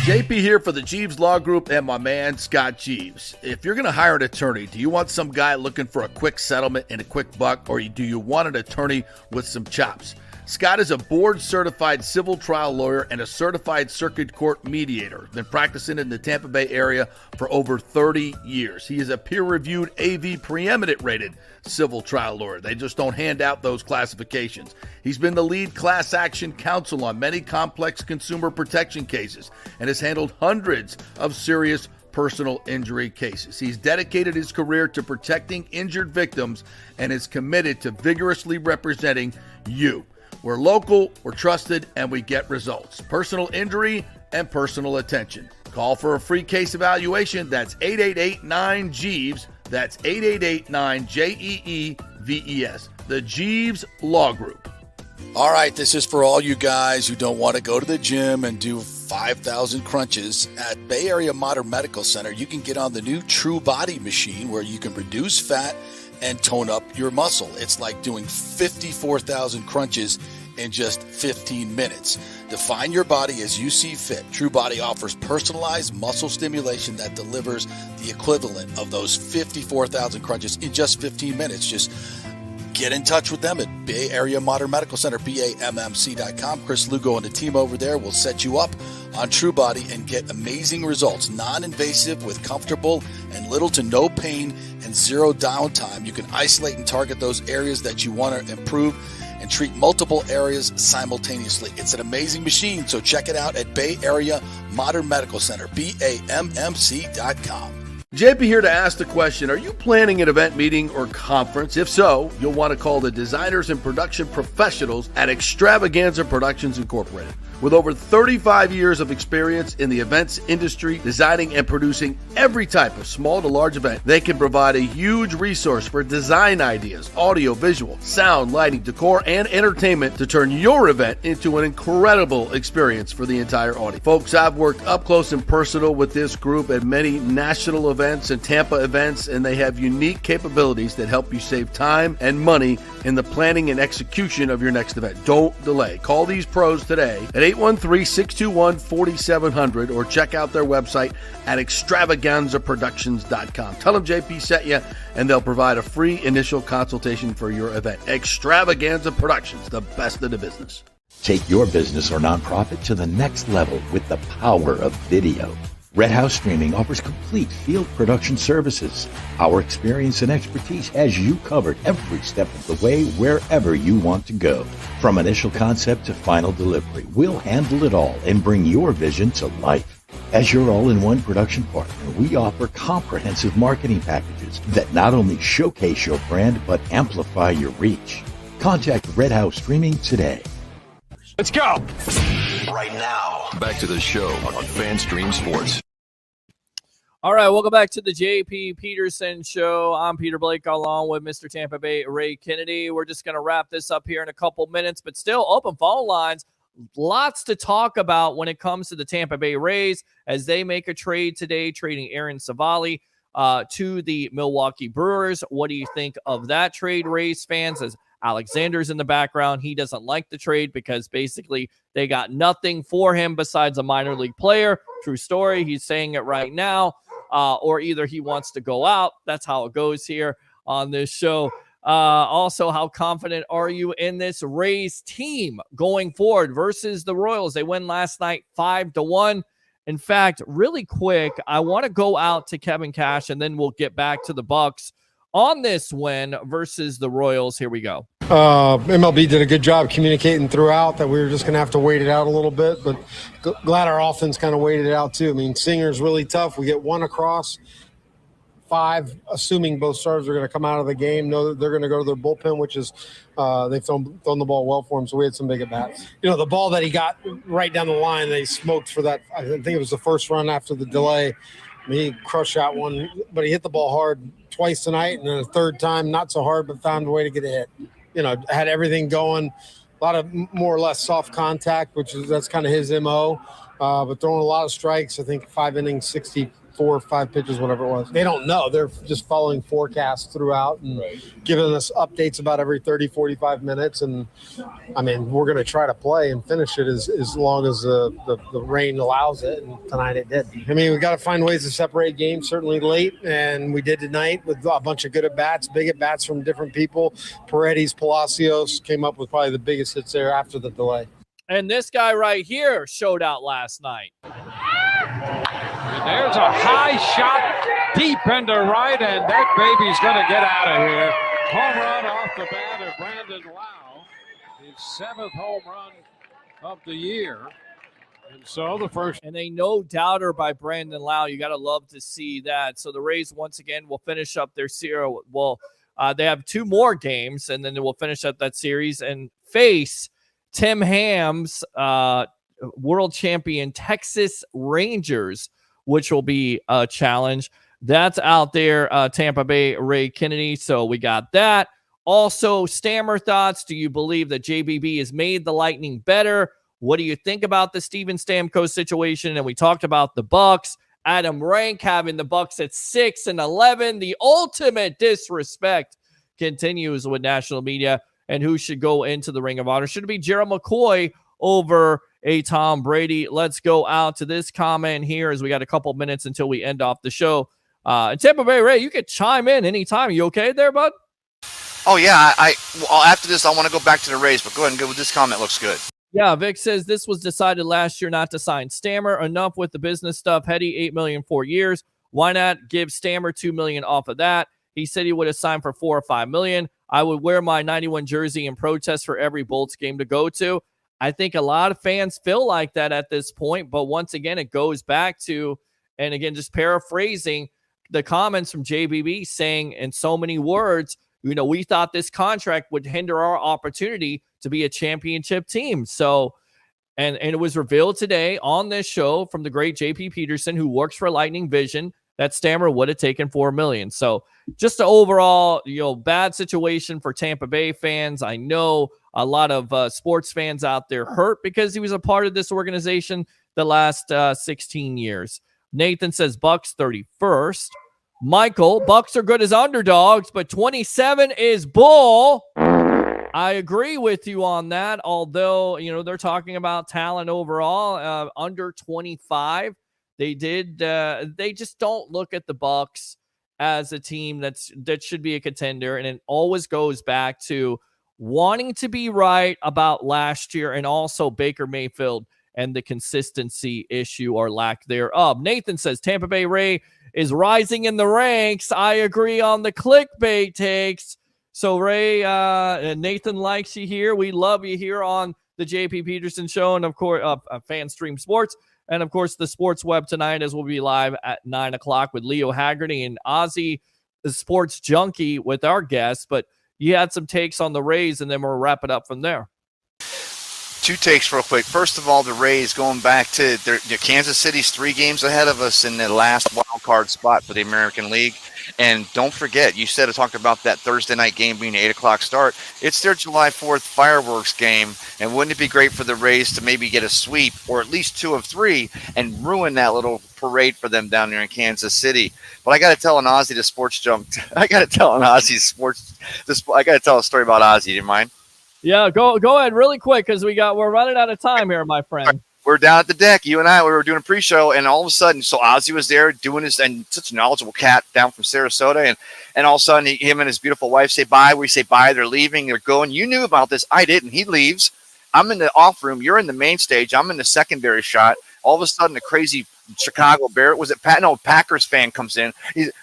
JP here for the Jeeves Law Group and my man, Scott Jeeves. If you're going to hire an attorney, do you want some guy looking for a quick settlement and a quick buck, or do you want an attorney with some chops? Scott is a board-certified civil trial lawyer and a certified circuit court mediator. Been practicing in the Tampa Bay area for over 30 years. He is a peer-reviewed AV preeminent-rated civil trial lawyer. They just don't hand out those classifications. He's been the lead class action counsel on many complex consumer protection cases and has handled hundreds of serious personal injury cases. He's dedicated his career to protecting injured victims and is committed to vigorously representing you. We're local, we're trusted, and we get results. Personal injury and personal attention. Call for a free case evaluation. That's 888-9-JEEVES. That's 888-9-JEEVES. The Jeeves Law Group. All right, this is for all you guys who don't want to go to the gym and do 5,000 crunches. At Bay Area Modern Medical Center, you can get on the new True Body machine where you can reduce fat and tone up your muscle. It's like doing 54,000 crunches in just 15 minutes. Define your body as you see fit. True Body offers personalized muscle stimulation that delivers the equivalent of those 54,000 crunches in just 15 minutes. Just get in touch with them at Bay Area Modern Medical Center, BAMMC.com. Chris Lugo and the team over there will set you up on True Body and get amazing results. Non-invasive with comfortable and little to no pain and zero downtime. You can isolate and target those areas that you want to improve and treat multiple areas simultaneously. It's an amazing machine, so check it out at Bay Area Modern Medical Center, BAMMC.com. JP here to ask the question, are you planning an event, meeting, or conference? If so, you'll want to call the designers and production professionals at Extravaganza Productions Incorporated. With over 35 years of experience in the events industry, designing and producing every type of small to large event, they can provide a huge resource for design ideas, audio, visual, sound, lighting, decor, and entertainment to turn your event into an incredible experience for the entire audience. Folks, I've worked up close and personal with this group at many national events and Tampa events, and they have unique capabilities that help you save time and money in the planning and execution of your next event. Don't delay. Call these pros today at 813-621-4700 or check out their website at extravaganzaproductions.com. Tell them JP sent you, and they'll provide a free initial consultation for your event. Extravaganza Productions, the best in the business. Take your business or nonprofit to the next level with the power of video. Red House Streaming offers complete field production services. Our experience and expertise has you covered every step of the way wherever you want to go. From initial concept to final delivery, we'll handle it all and bring your vision to life. As your all-in-one production partner, we offer comprehensive marketing packages that not only showcase your brand but amplify your reach. Contact Red House Streaming today. Let's go. Right now, back to the show on FanStream Sports. All right, welcome back to the JP Peterson Show. I'm Peter Blake along with Mr. Tampa Bay Ray Kennedy. We're just going to wrap this up here in a couple minutes, but still open phone lines. Lots to talk about when it comes to the Tampa Bay Rays as they make a trade today, trading Aaron Savali to the Milwaukee Brewers. What do you think of that trade, Rays fans? As Alexander's in the background, he doesn't like the trade because basically they got nothing for him besides a minor league player. True story. He's saying it right now. Or either he wants to go out. That's how it goes here on this show. Also, how confident are you in this Rays team going forward versus the Royals? They win last night 5-1. In fact, really quick, I want to go out to Kevin Cash, and then we'll get back to the Bucks on this win versus the Royals. Here we go. MLB did a good job communicating throughout that we were just going to have to wait it out a little bit, but glad our offense kind of waited it out too. I mean, Singer's really tough. We get one across 5, assuming both starters are going to come out of the game, know that they're going to go to their bullpen, which is they've thrown the ball well for him, so we had some big at-bats. You know, the ball that he got right down the line, they smoked for that. I think it was the first run after the delay. I mean, he crushed that one, but he hit the ball hard twice tonight, and then a third time, not so hard, but found a way to get a hit. You know, had everything going, a lot of more or less soft contact, that's kind of his MO, but throwing a lot of strikes. I think 5 innings, 64, 5 pitches, whatever it was. They don't know. They're just following forecasts throughout and giving us updates about every 30, 45 minutes. And, I mean, we're going to try to play and finish it as long as the rain allows it, and tonight it did. I mean, we got to find ways to separate games, certainly late, and we did tonight with a bunch of good at-bats, big at-bats from different people. Paredes, Palacios came up with probably the biggest hits there after the delay. And this guy right here showed out last night. And there's a high shot deep into right, and that baby's going to get out of here. Home run off the bat of Brandon Lau, his 7th home run of the year. And so the first. And a no-doubter by Brandon Lau. You got to love to see that. So the Rays, once again, will finish up their series. Well, they have 2 more games, and then they will finish up that series and face Tim Ham's world champion Texas Rangers, which will be a challenge. That's out there, Tampa Bay Ray Kennedy. So we got that. Also, Stammer thoughts. Do you believe that JBB has made the Lightning better? What do you think about the Steven Stamkos situation? And we talked about the Bucks. Adam Rank having the Bucks at 6-11. The ultimate disrespect continues with national media. And who should go into the Ring of Honor? Should it be Gerald McCoy over a Tom Brady? Let's go out to this comment here as we got a couple minutes until we end off the show. Tampa Bay Ray, you could chime in anytime. You okay there, bud? Oh, yeah. Well, after this, I want to go back to the Rays, but go ahead and go with this comment. Looks good. Yeah, Vic says this was decided last year not to sign Stammer. Enough with the business stuff. Hetty, $8 million 4 years. Why not give Stammer $2 million off of that? He said he would have signed for $4 or $5 million. I would wear my 91 jersey in protest for every Bolts game to go to. I think a lot of fans feel like that at this point, but once again, it goes back to, and again, just paraphrasing the comments from JBB saying in so many words, we thought this contract would hinder our opportunity to be a championship team. So, and it was revealed today on this show from the great JP Peterson, who works for Lightning Vision, that Stammer would have taken $4 million. So just an overall, bad situation for Tampa Bay fans. I know a lot of sports fans out there hurt because he was a part of this organization the last 16 years. Nathan says Bucks 31st. Michael, Bucks are good as underdogs, but 27 is bull. I agree with you on that. Although, they're talking about talent overall, under 25. They just don't look at the Bucks as a team that should be a contender. And it always goes back to wanting to be right about last year and also Baker Mayfield and the consistency issue or lack thereof. Nathan says Tampa Bay Ray is rising in the ranks. I agree on the clickbait takes. So Ray, Nathan likes you here. We love you here on the JP Peterson Show, and of course, Fan Stream Sports. And, of course, the Sports Web tonight, as we'll be live at 9 o'clock with Leo Haggerty and Ozzy, the sports junkie, with our guests. But you had some takes on the Rays, and then we'll wrap it up from there. Two takes real quick. First of all, the Rays going back to their Kansas City's 3 games ahead of us in the last wild card spot for the American League. And don't forget, you talked about that Thursday night game being an 8 o'clock start. It's their July 4th fireworks game. And wouldn't it be great for the Rays to maybe get a sweep or at least 2 of 3 and ruin that little parade for them down there in Kansas City? But I got to tell an Ozzy the sports jump. I got to tell an Ozzy sports. I got to tell a story about Ozzy. Do you mind? Yeah, go ahead really quick because we're running out of time here, my friend. We're down at the deck. You and I, we were doing a pre-show, and all of a sudden, so Ozzy was there doing his, and such a knowledgeable cat down from Sarasota, and all of a sudden, him and his beautiful wife say bye. We say bye. They're leaving. They're going. You knew about this. I didn't. He leaves. I'm in the off room. You're in the main stage. I'm in the secondary shot. All of a sudden, a crazy Chicago Bear, Packers fan comes in.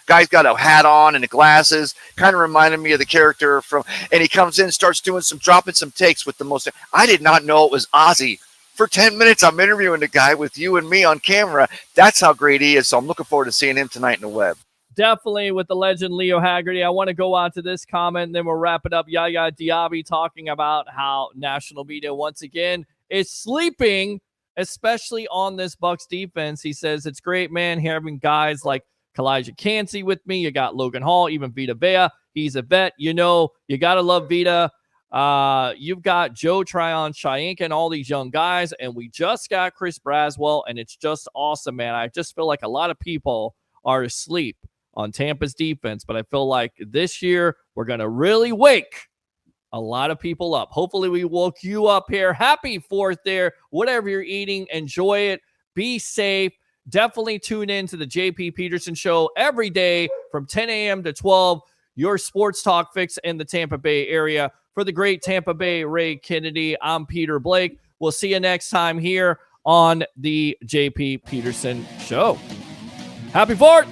Guy's got a hat on and the glasses. Kind of reminded me of the character and he comes in, starts dropping some takes with the most. I did not know it was Ozzy. For 10 minutes, I'm interviewing the guy with you and me on camera. That's how great he is. So I'm looking forward to seeing him tonight in the web. Definitely with the legend Leo Haggerty. I want to go on to this comment, and then we'll wrap it up. Yaya Diaby talking about how national media once again is sleeping, especially on this Bucks defense. He says it's great, man, having guys like Kalijah Cansey with me. You got Logan Hall, even Vita Vea. He's a vet. You got to love Vita. You've got Joe Tryon, Shayanka, and all these young guys, and we just got Chris Braswell, and it's just awesome, man. I just feel like a lot of people are asleep on Tampa's defense, but I feel like this year we're going to really wake a lot of people up. Hopefully we woke you up here. Happy 4th there. Whatever you're eating, enjoy it. Be safe. Definitely tune in to the JP Peterson Show every day from 10 a.m. to 12. Your sports talk fix in the Tampa Bay area. For the great Tampa Bay Ray Kennedy, I'm Peter Blake. We'll see you next time here on the JP Peterson Show. Happy 4th!